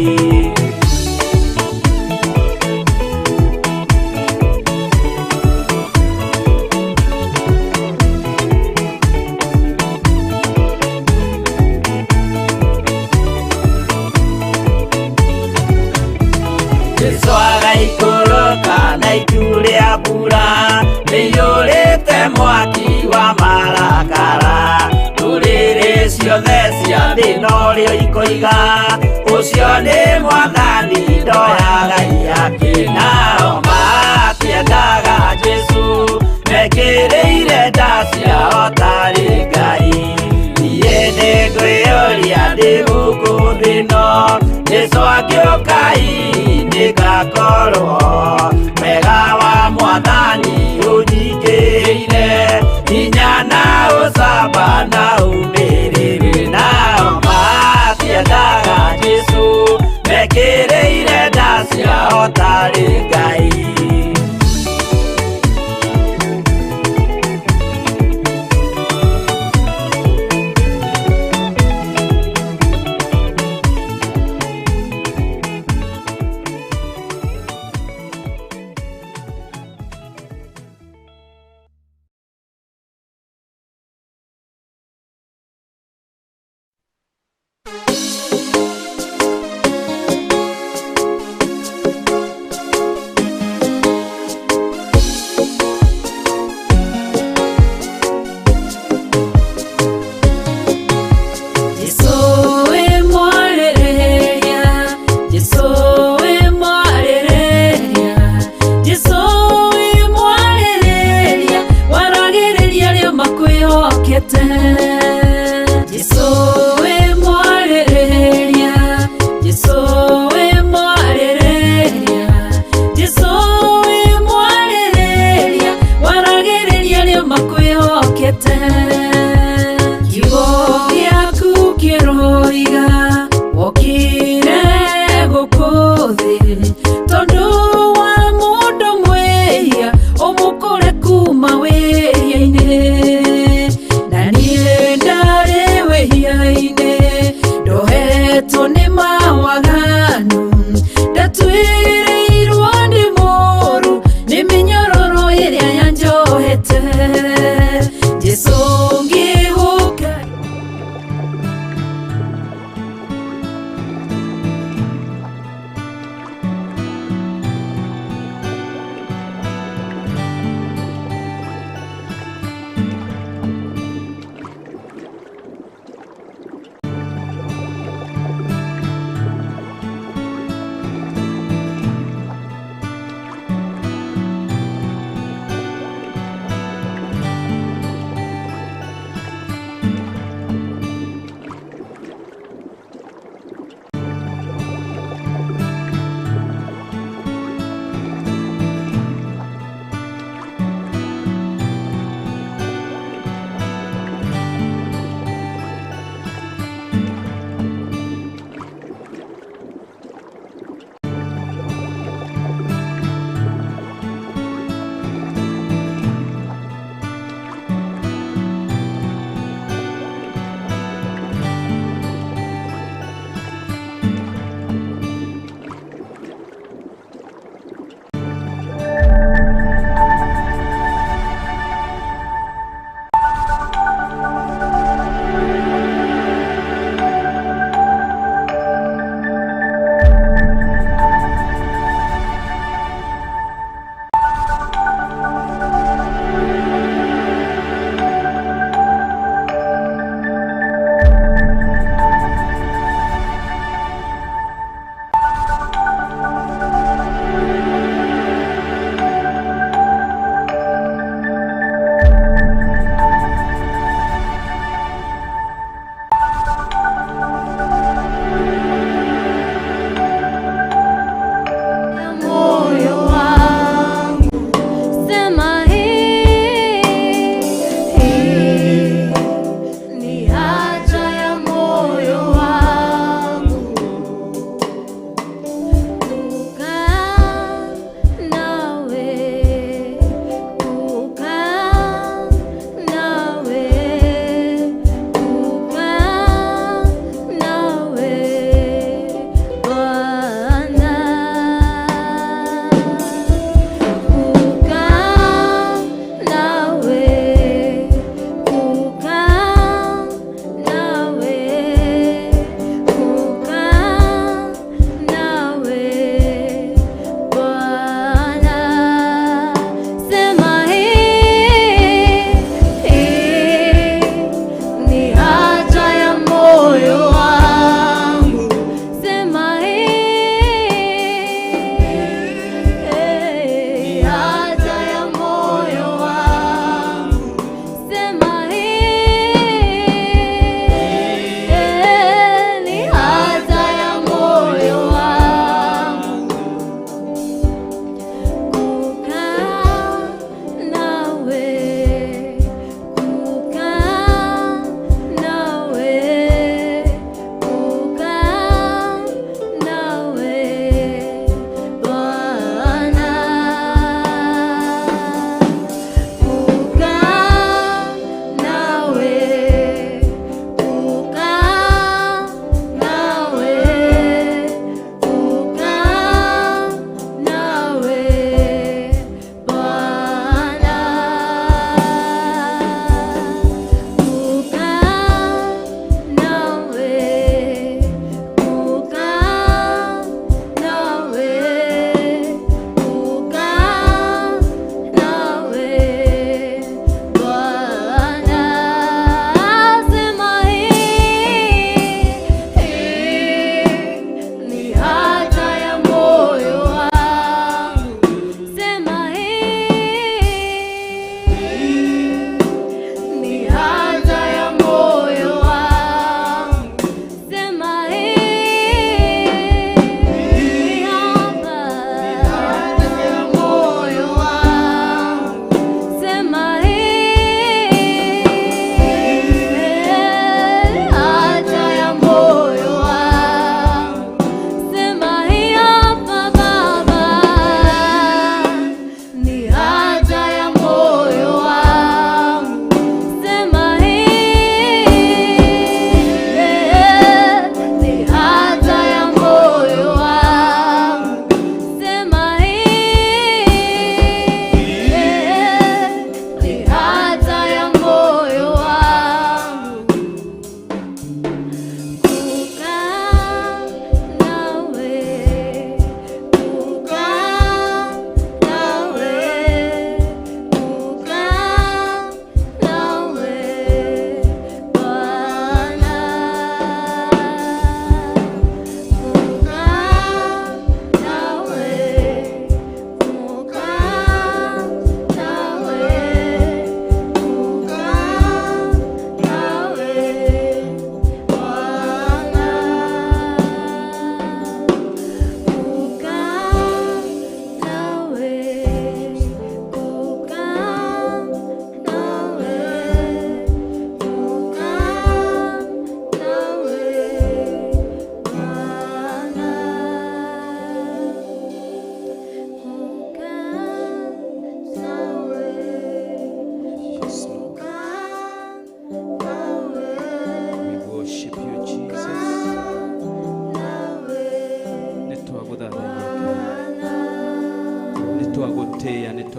Jesũ agaikũrũka na itu rĩa mbura rĩiyũrĩte mwaki wa marakara ndũrĩrĩ ciothe cia thĩ norĩo ikoiga ũcio nĩ Mwathani ndoya Ngai yake nao matiendaga Jesũ mekĩrĩire nda ciao tarĩ Ngai. Niĩ nĩngwĩyũria ndĩ gũkũ thĩ ĩno Jesũ angĩũka ngakorwo wega wa Mwathani ũnyingĩrĩire hinya na ũcamba na umĩrĩru nao matiendaga Jesũ mekĩrĩire nda ciao tarĩ Ngai.
Nani ndare wehia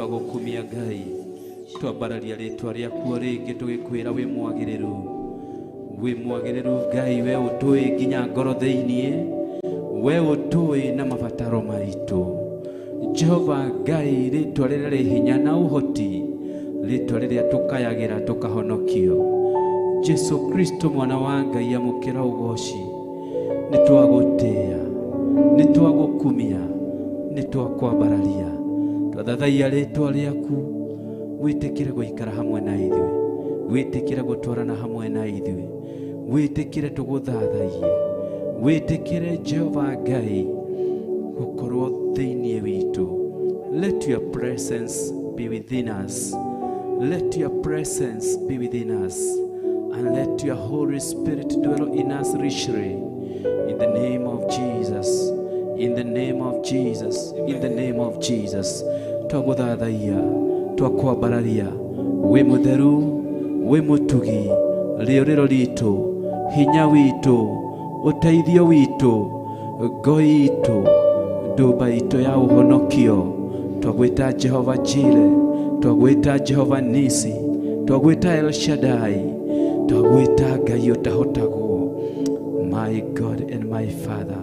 twagukumia Ngai twambararia ritwa riaku ringi tugikwira wi mwagiriru Ngai we utui nginya ngoro thiini we utui na mabataro maitu Jehova Ngai ritwa riria ri hinya na uhoti ritwa riria tukayagira tukahonokio Jesu Kristo mwana wa Ngai amukira ugoci nitwagutia nitwagukumia nitwakwambararia twathathaia ritwa riaku witikire guikara hamwe na ithuĩ witikire gutwarana hamwe na ithuĩ witikire tuguthathaie witikire Jehova Ngai gukorwo thiini witu. Let your presence be within us, let your presence be within us, and let your Holy Spirit dwell in us richly, in the name of Jesus, in the name of Jesus, in the name of Jesus. Twaguthathaia twakwambararia wi mutheru wi mutugi rioriro ritu hinya witu uteithio witu ngoi itu ndumba itu ya uhonokio twagwita Jehova Jire twagwita Jehova Nisi twagwita El Shaddai twagwita Ngai utahotaguo. My God and my Father,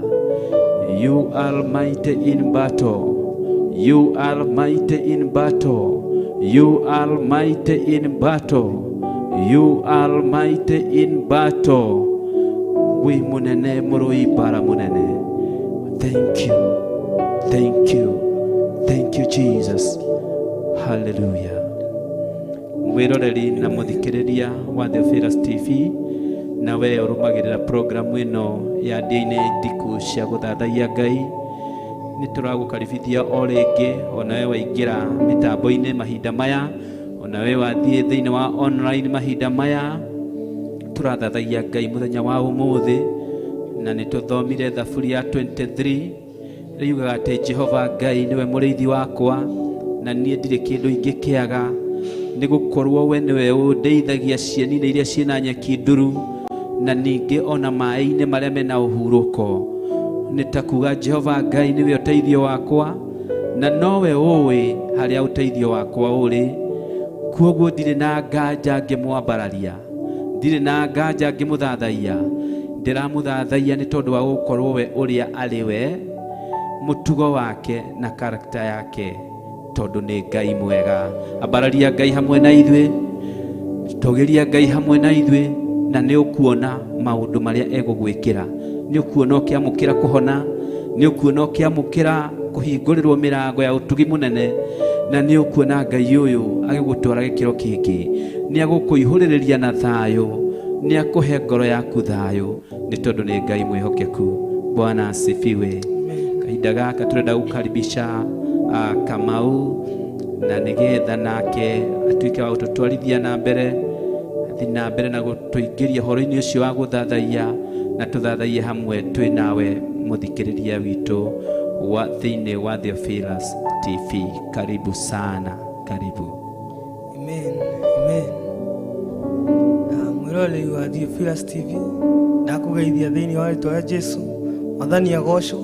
you are mighty in battle, you are mighty in battle, you are mighty in battle, you are mighty in battle. We munene murui bara munene. Thank you, thank you, thank you Jesus. Hallelujah. Mwiroreri na muthikiriria wa Theophilus TV nawe urumagirira program ino ya Dine Ndiku cia guthathaia Ngai nituragukaribithia o ringi onawe waingira mitambo-ini mahinda maya onawe wathie thiini wa online mahinda maya turathathaia Ngai muthenya wa umuthi na nituthomire Thaburi ya 23 riugaga ati Jehova Ngai niwe muriithi wakwa na nie ndire kindu ingikiaga nigukorwo we niwe undeithagia cieni-ini iria ciina nyeki nduru na ningi ona mai-ini maria mena uhuruko. Nitakuga Jehova Ngai niwe uteithio wakwa na nowe uwi haria uteithio wakwa uri kuoguo ndire na nganja ngimwambararia ndire na nganja ngimuthathaia ndiramuthathaia ni tondu wa gukorwo we uria ari we mutugo wake na karakta yake tondu ni Ngai mwega. Ambararia Ngai hamwe na ithuĩ tugiria Ngai hamwe na ithuĩ na ni ukuona maundu maria egugwikira ni ukuona ukiamukira kuhona ni ukuona ukiamukira kuhingurirwo mirango ya utugi munene na ni ukuona Ngai uyu agigutwara gikiro kingi ni agukuihuririria na thayo ni akuhe ngoro yaku thayo ni tondu ni Ngai mwihokeku. Bwana asifiwe. Kahinda gaka turenda gukaribisha Kamau na nigetha nake atuike wa gututwarithia na mbere athi na mbere na gutuingiria horo-ini ucio wa guthathaia na tuthathaie hamwe twi nawe muthikiriria witu wa thiini wa Theophilus TV. Karibu sana, karibu.
Amen, amen. Mwiroreri wa Theophilus TV ndakugeithia thiini wa ritwa ria Jesu Mwathani agocwo.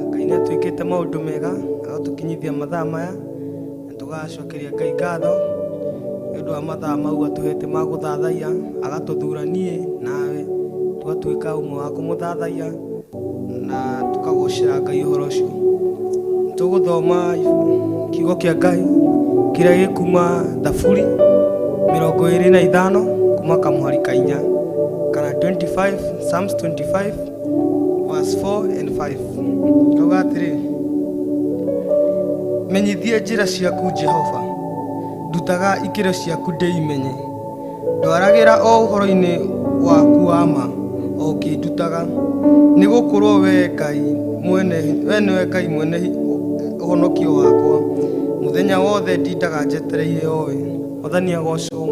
Ngai nĩatwĩkĩte maũndũ mega agatukinyithia mathaa maya na tugacokeria Ngai ngatho nĩ ũndũ wa mathaa mau atũhete ma gũthathaia agatuthuranie nawe tugatuĩka ũmwe wa kũmũthathaia na tukagocera Ngai ũhoro ũcio. Tũgũthoma kiugo kĩa Ngai kĩrĩa gĩkuma Thaburi 25 kuma kamũhari ka 4 kana 25, Psalms 25 verse 4 and 5. Tuga atĩrĩ: menyithie njĩra ciaku Jehova, ndutaga ikĩro ciaku ndĩimenye, ndwaragira o ũhoro-inĩ waku wa ma o ũkĩndutaga, nĩ gũkorwo we Ngai mwene, we nĩwe Ngai mwene ũhonokio wakwa, mũthenya wothe ndindaga njetereire owe. Mwathani agocwo.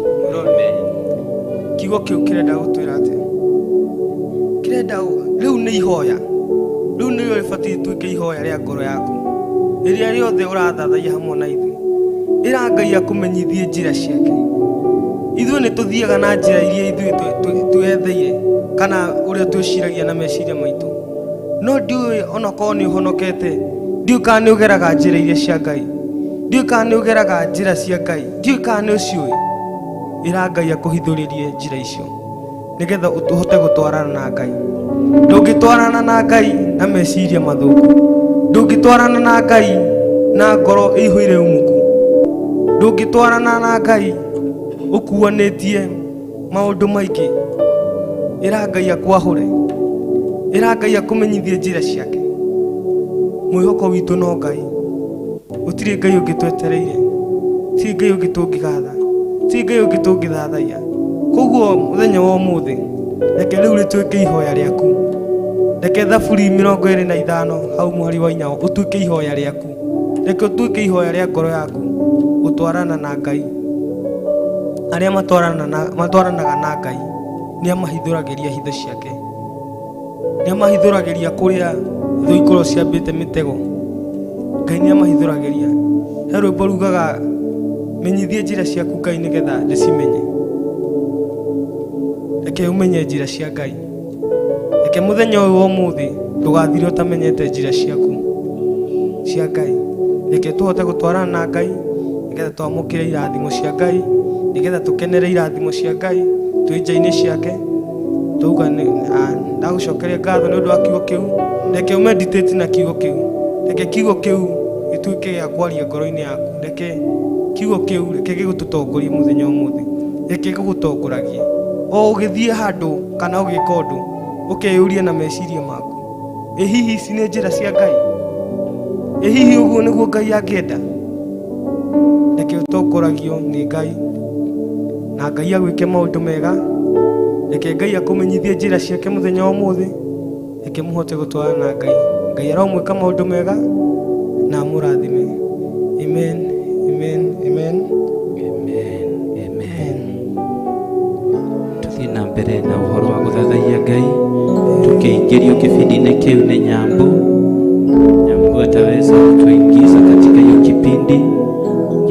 Kiugo kĩu kĩrenda gũtwĩra atĩ kĩrenda rĩu nĩ ihoya, rĩu nĩrĩo rĩbatiĩ tuĩke ihoya rĩa ngoro yaku rĩrĩa rĩothe ũrathathaia hamwe na ithuĩ. Ĩra Ngai akũmenyithie njĩra ciake. Ithuĩ nĩ tũthiaga na njĩra iria ithuĩ twĩetheire kana ũrĩa twĩciragia na meciria maitũ, no ndiũĩ onakorwo nĩ ũhonokete, ndiũĩ kana nĩ ũgeraga njĩra iria cia Ngai. ndiũĩ kana nĩ ũgeraga njĩra cia Ngai, ndiũĩ kana nĩ ũciũĩ. Ĩra Ngai akũhithũrĩrie njĩra icio nĩgetha ũhote gũtwarana na Ngai. Ndũngĩtwarana na Ngai na meciria mathũku, ndũngĩtwarana na Ngai na ngoro ĩihũire umuku, ndũngĩtwarana na Ngai ũkuanĩtie maũndũ maingĩ. Ĩra Ngai akwahũre, ĩra Ngai akũmenyithie njĩra ciake. Mwĩhoko witũ no Ngai, gũtirĩ Ngai ũngĩ twetereire, ti Ngai ũngĩ tũngĩgatha, ti Ngai ũngĩ tũngĩthathaiya. Koguo mũthenya wa ũmũthĩ reke rĩu rĩtuĩke ihoya rĩaku, reke Thaburi 25 hau mũhari wa 4 ũtuĩke ihoya rĩaku, reke ũtuĩke ihoya rĩa ngoro yaku gũtwarana na Ngai. Arĩa matwaranaga na Ngai nĩ amahithũragĩria hitho ciake, nĩ amahithũragĩria kũrĩa thũ ikorwo ciambĩte mĩtego. Ngai nĩ amahithũragĩria. He rwĩmbo rugaga menyithie njĩra ciaku Ngai nĩgetha ndĩcimenye. Reke ũmenye njĩra cia Ngai, reke mũthenya ũyũ wa ũmũthĩ ndũgathire ũtamenyete njĩra ciaku cia Ngai. Reke tũhote gũtwarana na Ngai nĩgetha twamũkĩre irathimo cia Ngai, nĩgetha tũkenere irathimo cia Ngai twĩ nja-inĩ ciake. Tuuga ndagũcokeria ngatho nĩ ũndũ wa kiugo kĩu. Reke ũmeditate na kiugo kĩu, reke kiugo kĩu gĩtuĩke gĩa kwaria ngoro-inĩ yaku. Reke kiugo kĩu reke gĩgũtũtongorie mũthenya ũmũthĩ, reke gĩgũtongoragie o ũgĩthiĩ handũ kana ũgĩka ũndũ, ũkeyũria na meciria maku, ĩ hihi ici nĩ njĩra cia Ngai? Ĩ hihi ũguo nĩguo Ngai angĩenda? Reke ũtongoragio nĩ Ngai na Ngai agwĩke maũndũ mega. Reke Ngai akũmenyithie njĩra ciake mũthenya wa ũmũthĩ, reke mũhote gũtwarana na Ngai. Ngai aromwĩka maũndũ mega na amũrathime. Amen, amen, amen,
Amen, amen. Tuthiĩ na mbere na ũhoro wa gũthathaiya Ngai, tukĩingĩrio kĩbindi-inĩ kĩu nĩ Nyambu. Nyambu ataweza kutuingiza katika hiyo kipindi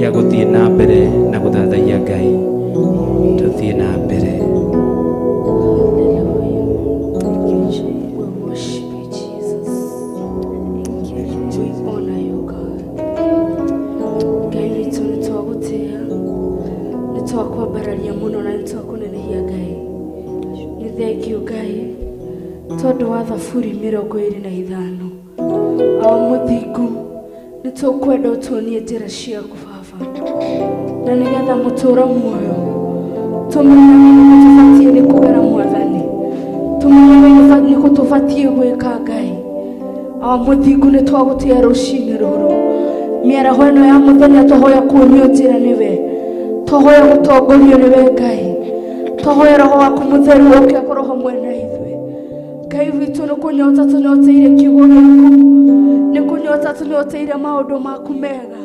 ya gũthiĩ na mbere na gũthathaiya Ngai. Tuthiĩ na mbere.
Twakwambararia muno na nitwakunenehia Ngai. Nĩ thengiũ Ngai tondũ wa Thaburi 25 o mũthingu nĩtũkwenda ũtuonie njĩra ciaku Baba, na nĩgetha mũtũũro muoyo tũmenye nĩ tũbatiĩ nĩ kũgera Mwathani, tũmenye nĩ tũbatiĩ gwĩka Ngai. O mũthingu nĩtwagũtĩa rũcinĩ rũrũ, mĩaraho ĩno ya mũthenya tũhoya kuonio njĩra nĩwe, tũhoya gũtongorio nĩwe Ngai, tũhoya Roho waku Mũtheru oke akorwo hamwe na ithuĩ. Ngai witũ nĩ kũnyota tũnyoteire kiugo gĩaku, nĩ kũnyota tũnyoteire maũndũ maku mega,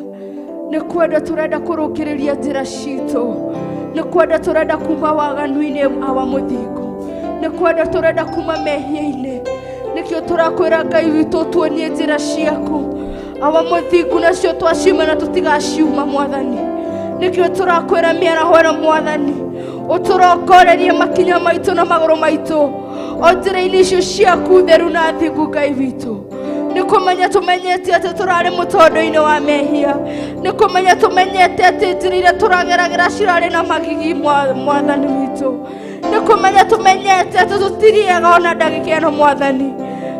nĩ kwenda tũrenda kũrũngĩrĩria njĩra citũ, nĩ kwenda tũrenda kuma waganu-inĩ wa mũthingu, nĩ kwenda tũrenda kuma mehia-inĩ. Nĩkĩo tũrakwĩra Ngai witũ tuonie njĩra ciaku, awa mũthingu nacio twacima na tũtigaciuma Mwathani. Nĩkĩo tũrakwĩra mĩaraho ĩno Mwathani ũtũrongorerie makinya maitũ na magũrũ maitũ o njĩra-inĩ icio ciaku theru na thingu Ngai witũ. Nĩ kũmenya tũmenyete atĩ tũrarĩ mũtondo-inĩ wa mehia, nĩ kũmenya tũmenyete atĩ njĩra iria tũrageragĩra cirarĩ na magigi Mwathani witũ, nĩ kũmenya tũmenyete atĩ tũtiriaga ona ndagĩka ĩno Mwathani.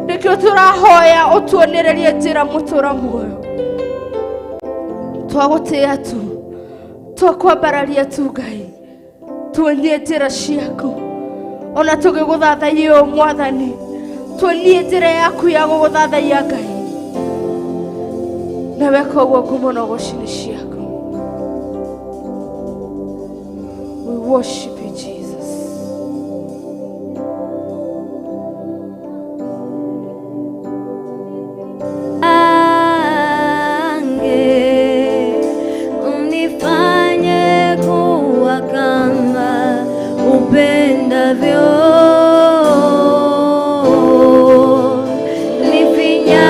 Nĩkĩo tũrahoya ũtuonererie njĩra mũtũũra muoyo, twagũtĩĩa tu, twakwambararia tu Ngai, tuonie njĩra ciaku. Ona tũgĩgũthathaiya Mwathani, tuonie njĩra yaku ya gũgũthathaiya Ngai, na weka ũguo ngumo na ũgooci-inĩ ciaku. We worship you, Jesus.
Unifanye kuwa kama upendavyo. Nifinyange,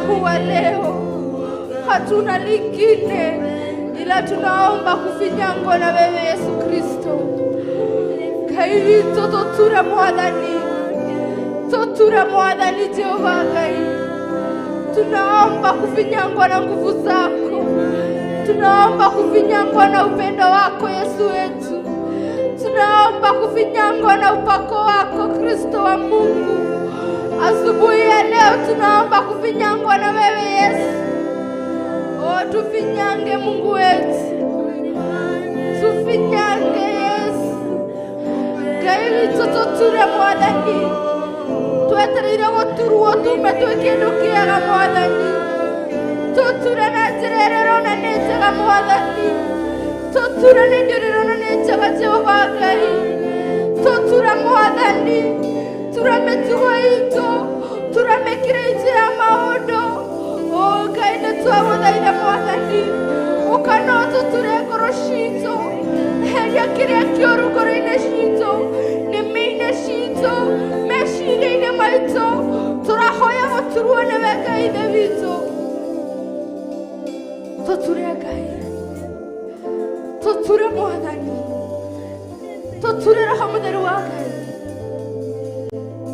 huu wa leo hatuna lingine ila tunaomba kufinyangwa na wewe Yesu Kristo. Kaito totura mwadhani Jehova Ngai. Tunaomba kufinyangwa na nguvu zako. Tunaomba kufinyangwa na upendo wako Yesu wetu. Tunaomba kufinyangwa na upako wako Kristo wa Mungu. Asubuhi ya leo tunaomba kufinyangwa na wewe Yesu. Tufinyange Mungu wetu. Tufinyange Yesu. Kairi tototure mwadhani. Tueterire goturuo tume twekindukiaga mwadhani. Toture na njirerero na nĩnjega mwadhani. Toture na njirerero na nĩnjega Jehova Ngai. Toture mwadhani. Turame mĩtugo itũ. Turamĩkĩre njĩra maũndũ. Ngai nĩtwagũthaitha mwathani. Ũkana ũtũture ngoro citũ. Eheria kĩrĩa kĩũru ngoro-inĩ citũ. Nĩmĩ-inĩ citũ. Meciria-inĩ maitũ. Tũrahoya gũturwo nĩwe Ngai ithe witũ. Tũture Ngai. Tũture mwathani. Tũture Roho Mũtheru wa Ngai.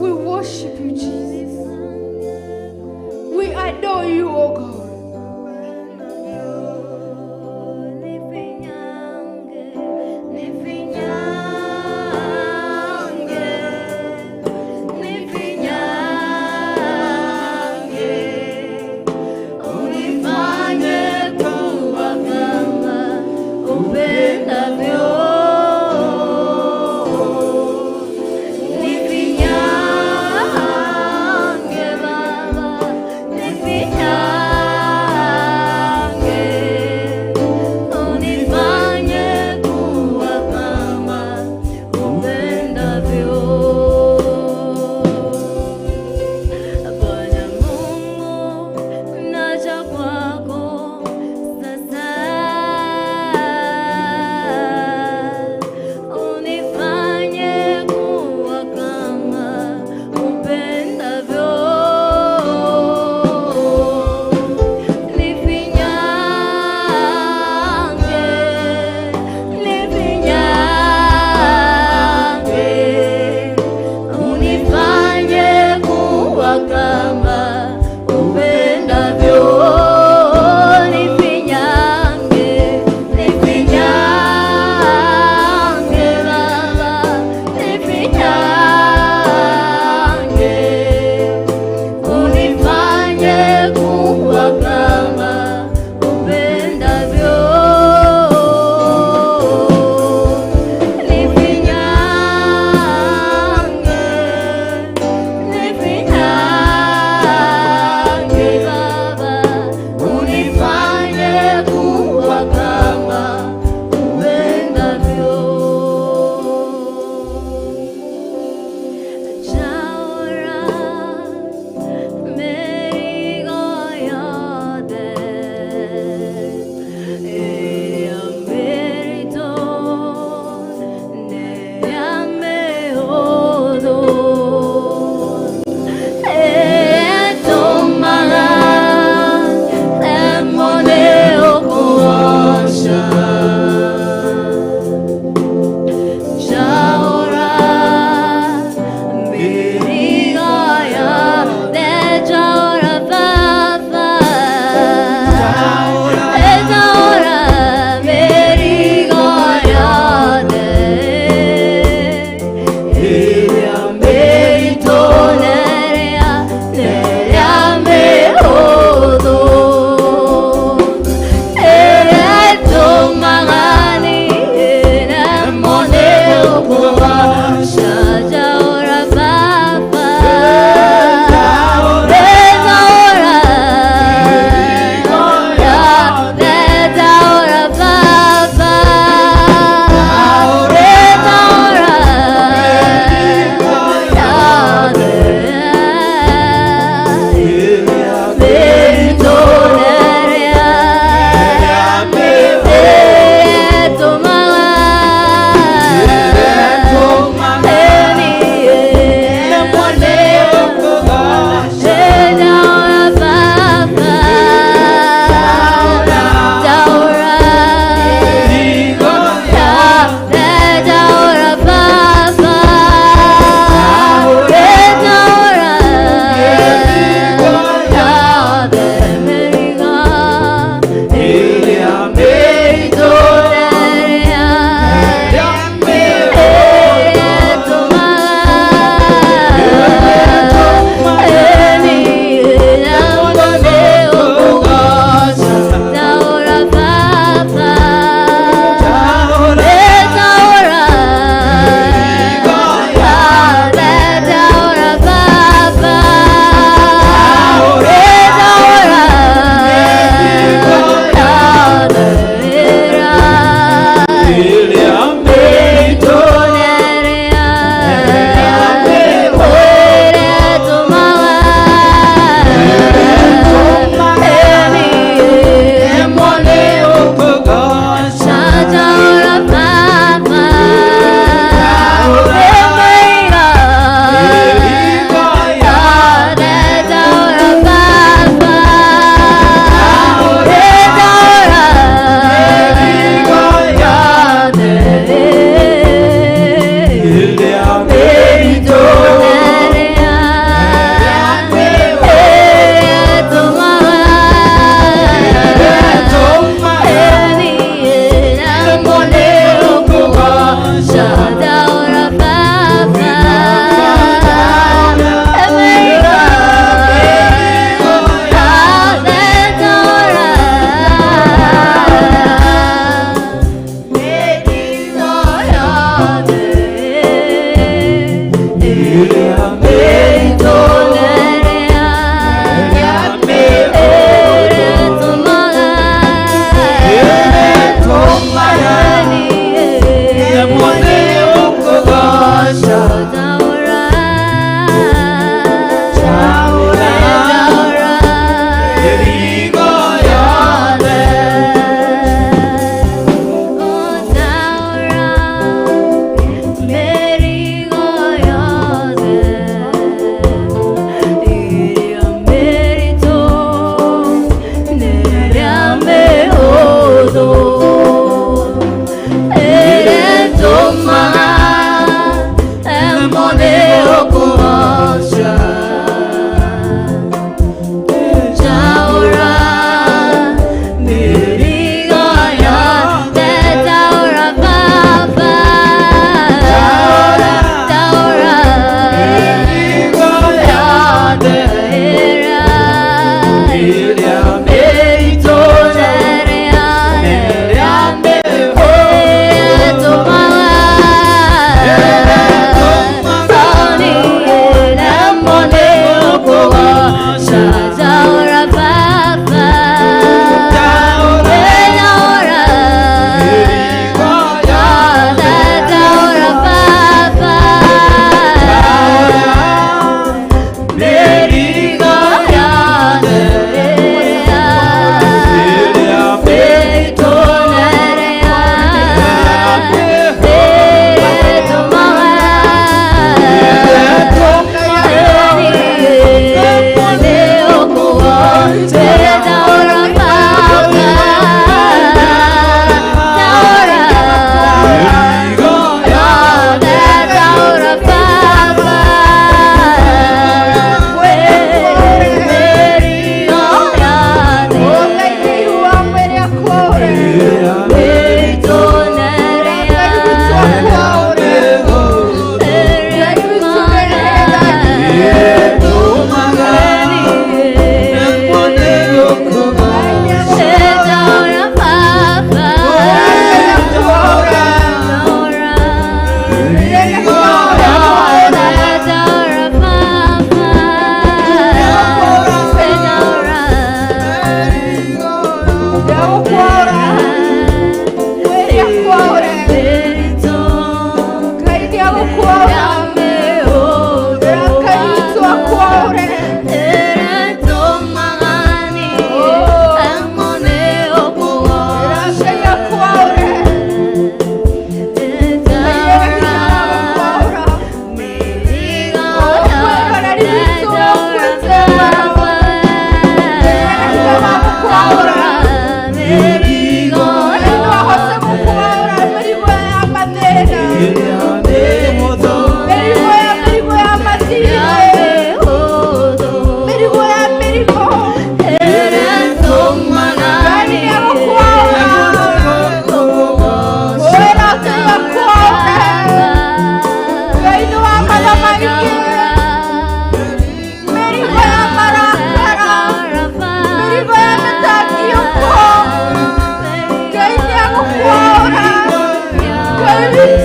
We worship you, Jesus. We adore you, O God.
Nifinyange Baba, nifinyange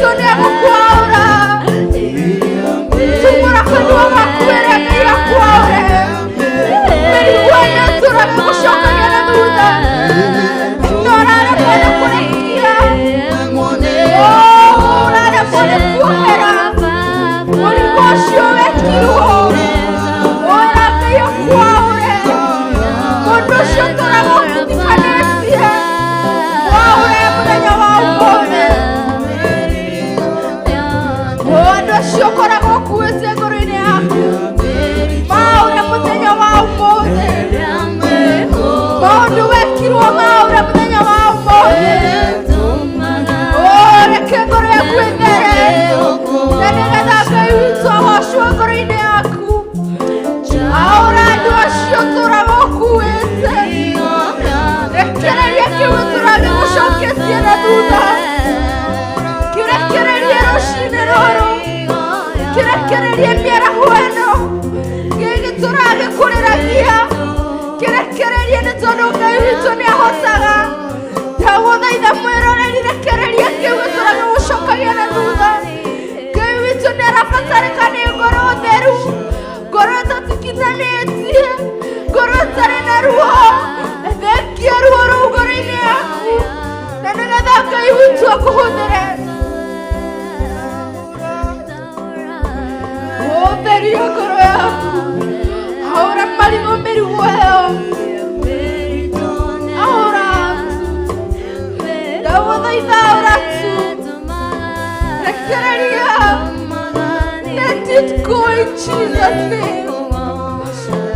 Sonia mukwaura. Tumura kanua makwere ya kwaure. Meri wana tura kushoka yana duda. Norara kana kurekia. Oh, rara kana kuhera. Wali washo ekiruo. Ora kaya kwaure. Kondo shotora mukikanesia. Kwaure mudanya wa ubone. Kondo shokora mokuese gorine aku. Maure mudanya wa ubone. Kondo wekiruo maure mudanya wa ubone. Ora kegore kwendere. Nene daka yuzo washwa gorine aku. Ahora ndo shotora mokuese. Querería que vuestra devoción que cierra duda. Querería roshinero. Querería enviar a bueno. Que tu rabe correrá guía. Querería de todo que hizo ni a Josaga. Te voy a dar muero y querería que vuestra devoción cayera duda. Que hizo ni a pasar el caneo goroderu. Gorota tikizaneti. Gorota renaruo. Quiero oro gorine aku. Nana daka yutu aku hodere. Oh teria koro aku. Ahora malingo meri weo. Ahora. Dawa dai ahora tu. Rekereria. Let it go in Jesus' name.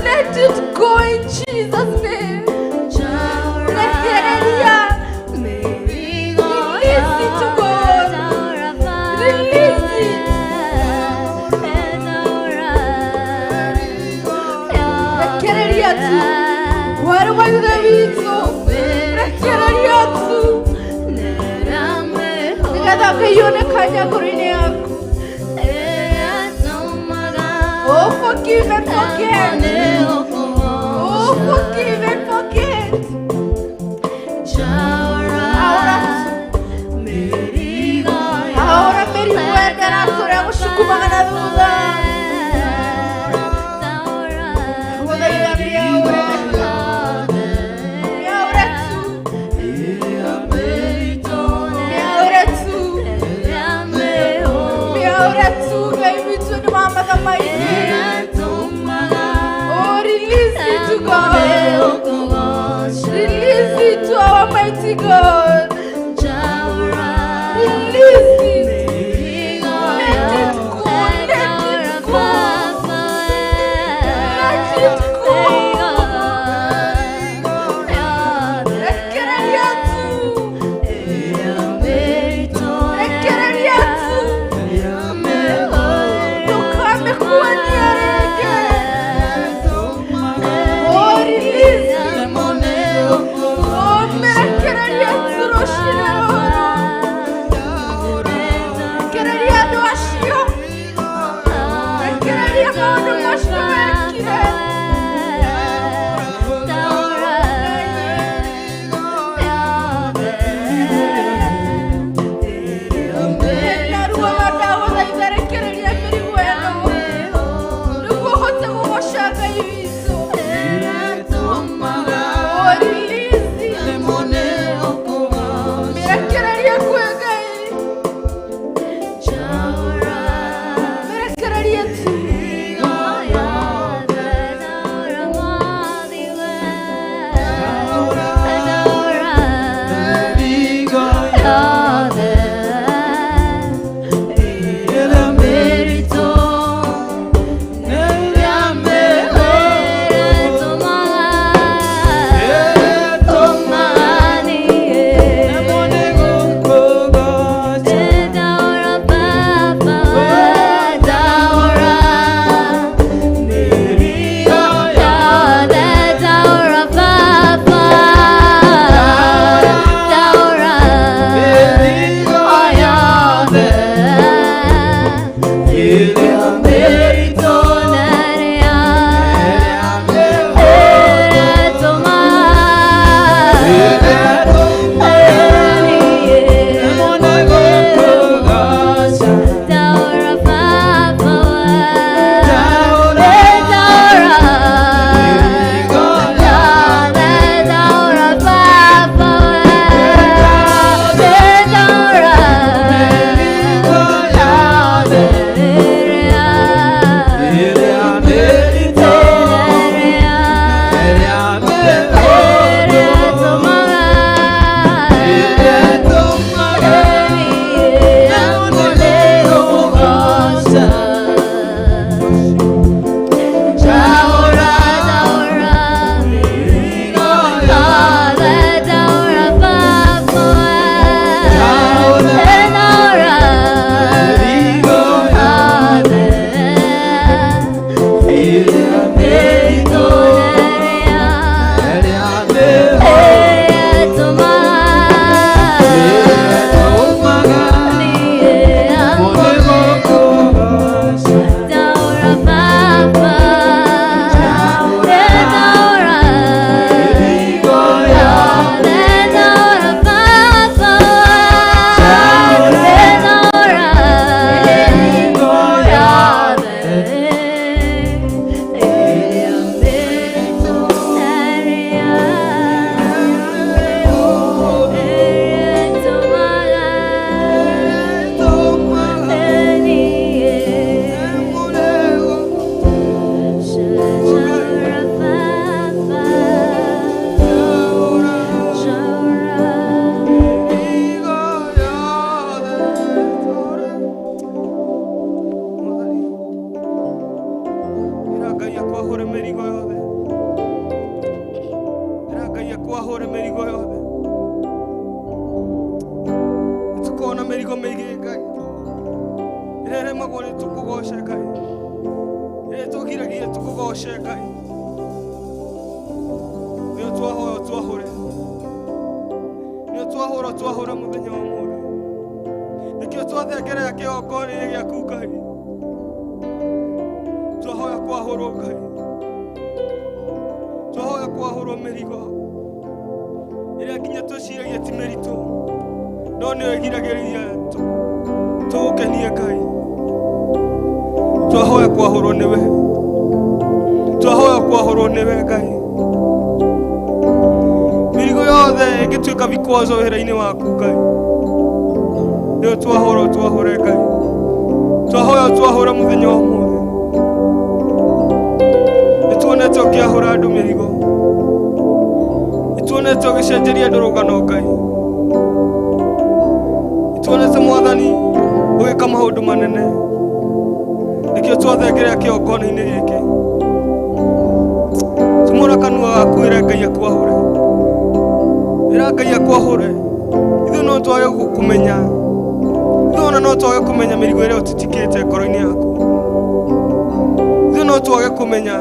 Let it go in Jesus' name. Release it to God. Release it. Querería tu. Where were the viso? Querería tu. Nada que yo ne kanya korine aku. Oh, forgive and forget. Oh, forgive and forget. Ahora meri huerga na sura mushuku magana duda. Wada ila mi ahora tu. Mi ahora tu. Gai bitu ni mama kama ini. Oh, release it to God. Release it to our mighty God. Release it. Let it go. Let it go. Let it go. Requerería tu. Requerería tu. Tocame cuaniarege. Oh, release it. Oh, me requerería tu.
kwahore mĩrigo yothe. Tukona mĩrigo mĩingĩ Ngai ĩrĩa ĩremagwo nĩ tũkũgoce Ngai, ĩrĩa tũgiragia tũkũgoce Ngai. Nĩyo twahoya twahũre, nĩyo twahũra mũthenya wa ũmũthĩ. Nĩkĩo twathengerera kĩgongona-inĩ gĩaku Ngai, twahoya kwahũrwo Ngai, twahoya kwahũrwo mĩrigo ĩrĩa nginya tũciragia ti mĩritũ, no nĩyo ĩgiragĩrĩria tũgũkenie Ngai. Twahoya kwahũrwo nĩwe, twahoya kwahũrwo nĩwe Ngai. Mĩrigo yothe ĩngĩtuĩka vikwazo wĩra-inĩ waku Ngai, nĩyo twahũre Ngai. Twahoya twahũra mũthenya wa ũmũthĩ. Nĩtuonete ũkĩahũra andũ mĩrigo, nĩtuonete ũgĩcenjeria andũ rũgano Ngai, nĩtuonete Mwathani ũgĩka maũndũ manene. Nĩkĩo twathengerera kĩgongona-inĩ gĩkĩ, tumũra kanua gaku ĩra Ngai akwahũre, ĩra Ngai akwahũre. Ithuĩ no twage kũmenya, ithuĩ ona no twage kũmenya mĩrigo ĩrĩa ũtitikĩte ngoro-inĩ yaku. Ithuĩ no twage kũmenya,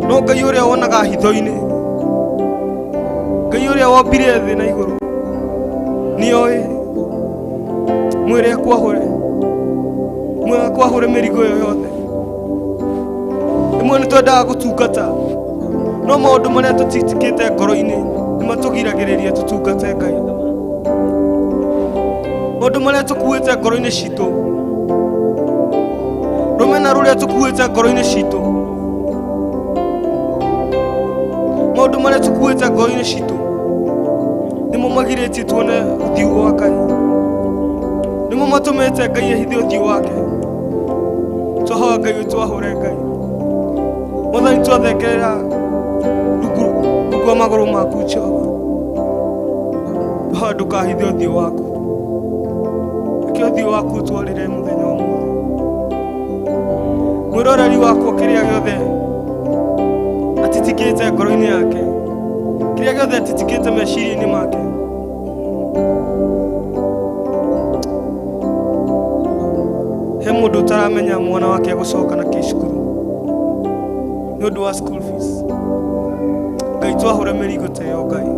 no Ngai ũrĩa wonaga hitho-inĩ, Ngai ũrĩa wombire thĩ na igũrũ, nĩoĩ mwĩre akwahũre, mwĩre akwahũre mĩrigo ĩyo yothe. Rĩmwe nĩtwendaga gũtungata, no maũndũ marĩa tũtitikĩte ngoro-inĩ nĩmatũgiragĩrĩria tũtungate Ngai. Maũndũ marĩa tũkuĩte ngoro-inĩ citũ, rũmena rũrĩa tũkuĩte ngoro-inĩ citũ, maũndũ marĩa tũkuĩte ngoro-inĩ citũ nĩmo magirĩtie tuone ũthiũ wa Ngai, nĩmo matũmĩte Ngai ehithe ũthiũ wake. Twahoya Ngai twahũre Ngai. Mwathani twathengerera rungu wa magũrũ maku Jehova, twahoya ndũkahithe ũthiũ waku, reke ũthiũ waku twarĩre mũthenya wa ũmũthĩ. Mwĩroreri wakwa kĩrĩa gĩothe atitikĩte ngoro-inĩ yake, kĩrĩa gĩothe atitikĩte meciria-inĩ make, he mũndũ ũtaramenya mwana wake gũcoka na kĩcukuru nĩ ũndũ wa school fees. Ngai twahũre mĩrigo ta ĩyo Ngai,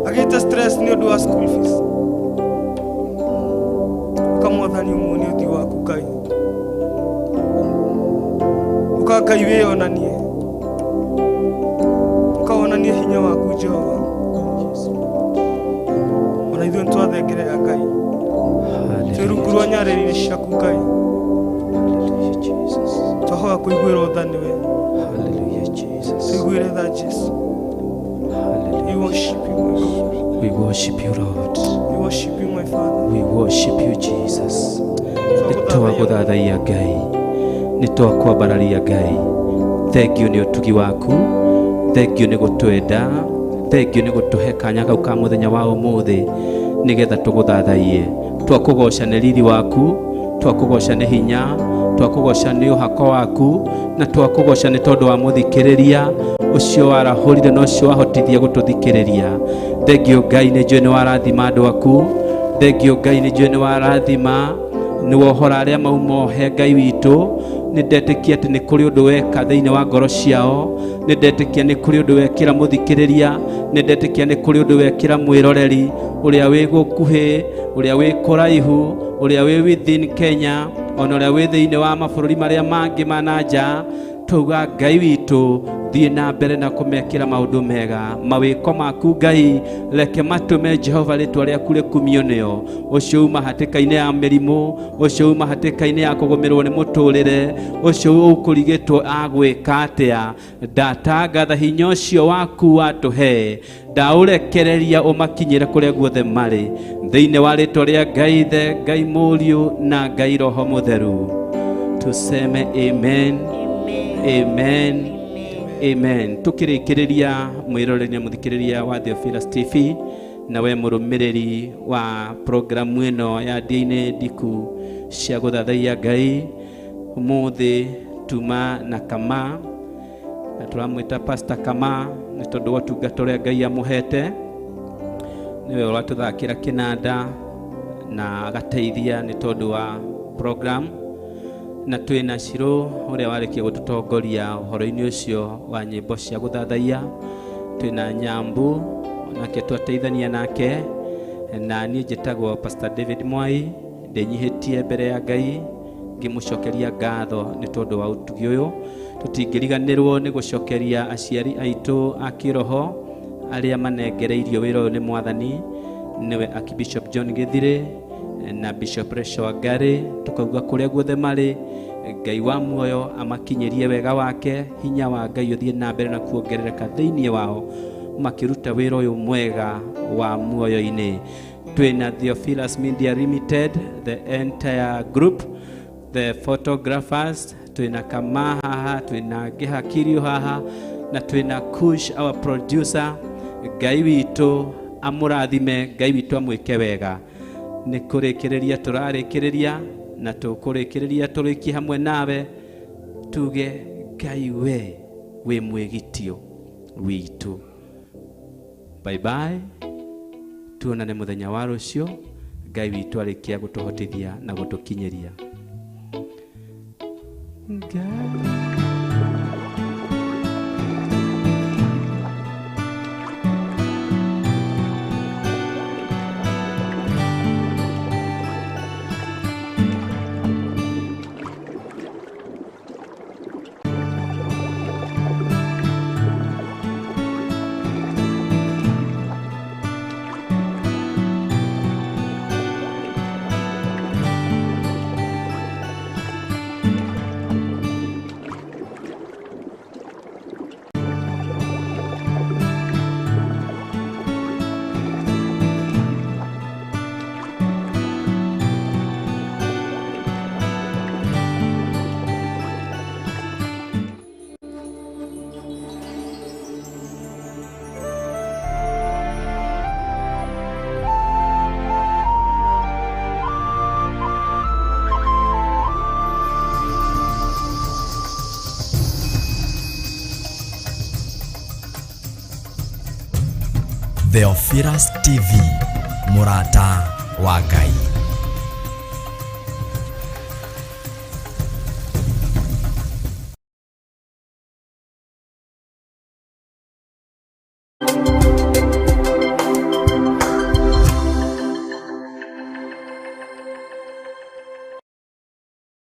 agĩte stress nĩ ũndũ wa school fees, ũka Mwathani ũmuonie ũthiũ waku Ngai, ũka Ngai wĩonanie, ũkawonanie hinya waku Jehova. Ona ithuĩ nĩtwathengerera Ngai, twĩ rungu rwa nyarĩrĩ-inĩ ciaku Ngai, twahoya kũiguĩrwo tha nĩwe, tũiguĩre tha Jesu. We worship you, my God.
We worship you, Lord.
We worship you, my Father.
We worship you, Jesus. Nĩtwagũthathaiya Ngai, nĩtwakwambararia Ngai. Thengiũ nĩ ũtugi waku, thengiũ nĩ gũtwenda, thengiũ nĩ gũtũhe kanya kau ka mũthenya wa ũmũthĩ nĩgetha tũgũthathaiye. Twakũgoca nĩ riri waku, twakũgoca nĩ hinya, twakũgoca nĩ ũhako waku, na twakũgoca nĩ tondũ wa mũthikĩrĩria ũcio warahũrire na ũcio wahotithia gũtũthikĩrĩria. Thengiũ Ngai, nĩ njũĩ nĩ warathima andũ aku, thengiũ Ngai, nĩ njũĩ nĩ warathima, nĩ wohora arĩa maumohe Ngai witũ. Nĩ ndetĩkia atĩ nĩ kũrĩ ũndũ weka thĩinĩ wa ngoro ciao, nĩ ndetĩkia nĩ kũrĩ ũndũ wekĩra mũthikĩrĩria, nĩ ndetĩkia nĩ kũrĩ ũndũ wekĩra mwĩroreri ũrĩa wĩ gũkuhĩ, ũrĩa wĩ kũraihu, ũrĩa wĩ within Kenya, ona ũrĩa wĩ thĩinĩ wa mabũrũri marĩa mangĩ ma nanja. Twauga Ngai witũ, thiĩ na mbere na kũmekĩra maũndũ mega. Mawĩko maku Ngai, reke matũme Jehova rĩtwa rĩaku rĩkumio ũcio uma hatĩka-inĩ ya mĩrimũ, ũcio uma hatĩka-inĩ ya kũgũmĩrwo nĩ mũtũrĩre, ũcio ũkũrigĩtwo agwĩka atĩa. Ndatangatha hinya ũcio waku watũhe, ndaũrekereria ũmakinyĩre kũrĩa guothe marĩ, thĩinĩ wa rĩtwa rĩa Ngai Ithe, Ngai Mũriũ na Ngai Roho Mũtheru. Tuseme amen. Amen. Amen. Tukirikiriria mwiroreri muthikiriria wa Theophilus TV na we murumiriri wa programu ino ya Dia-inĩ Ndiku cia gũthathaiya Ngai. Umuthi tuma na kama na turamwita Pastor Kama nĩ tondũ wa ũtungata ũrĩa Ngai amũhete. Niwe ũratũthakĩra kĩnanda na agateithia nĩ tondũ wa program, na twĩna Shiro ũrĩa warĩkia gũtũtongoria ũhoro-inĩ ũcio wa nyĩmbo cia gũthathaiya. Twĩna Nyambu nake twateithania nake, na niĩ njĩtagwo Pastor David Mwai. Ndĩnyihĩtie mbere ya Ngai ngĩmũcokeria ngatho nĩ tondũ wa ũtugi ũyũ. Tũtingĩriganĩrwo nĩ gũcokeria aciari aitũ a kĩroho arĩa manengereirio wĩra ũyũ nĩ Mwathani, nĩwe Archbishop John Githire na Bishop Resho Wangari. Tukauga kũrĩa guothe marĩ, Ngai wa muoyo amakinyĩrie wega wake, hinya wa Ngai ũthiĩ na mbere na kuongerereka thĩinĩ wao makĩruta wĩra ũyũ mwega wa muoyo-inĩ. Twĩna Theophilus Media Limited, the entire group, the photographers, twĩna Kama haha, twĩna Gihakirio haha, na twĩna Kush our producer. Ngai witũ amũrathime, Ngai witũ amwĩke wega. Nĩ kũrĩkĩrĩria tũrarĩkĩrĩria, na tũkũrĩkĩrĩria tũrĩkie hamwe nawe, tuge Ngai we wĩ mwĩgitio witũ. Bye bye, tuonane mũthenya wa rũciũ, Ngai witũ arĩkia gũtũhotithia na gũtũkinyĩria.
Theophilus TV, Murata wa Ngai.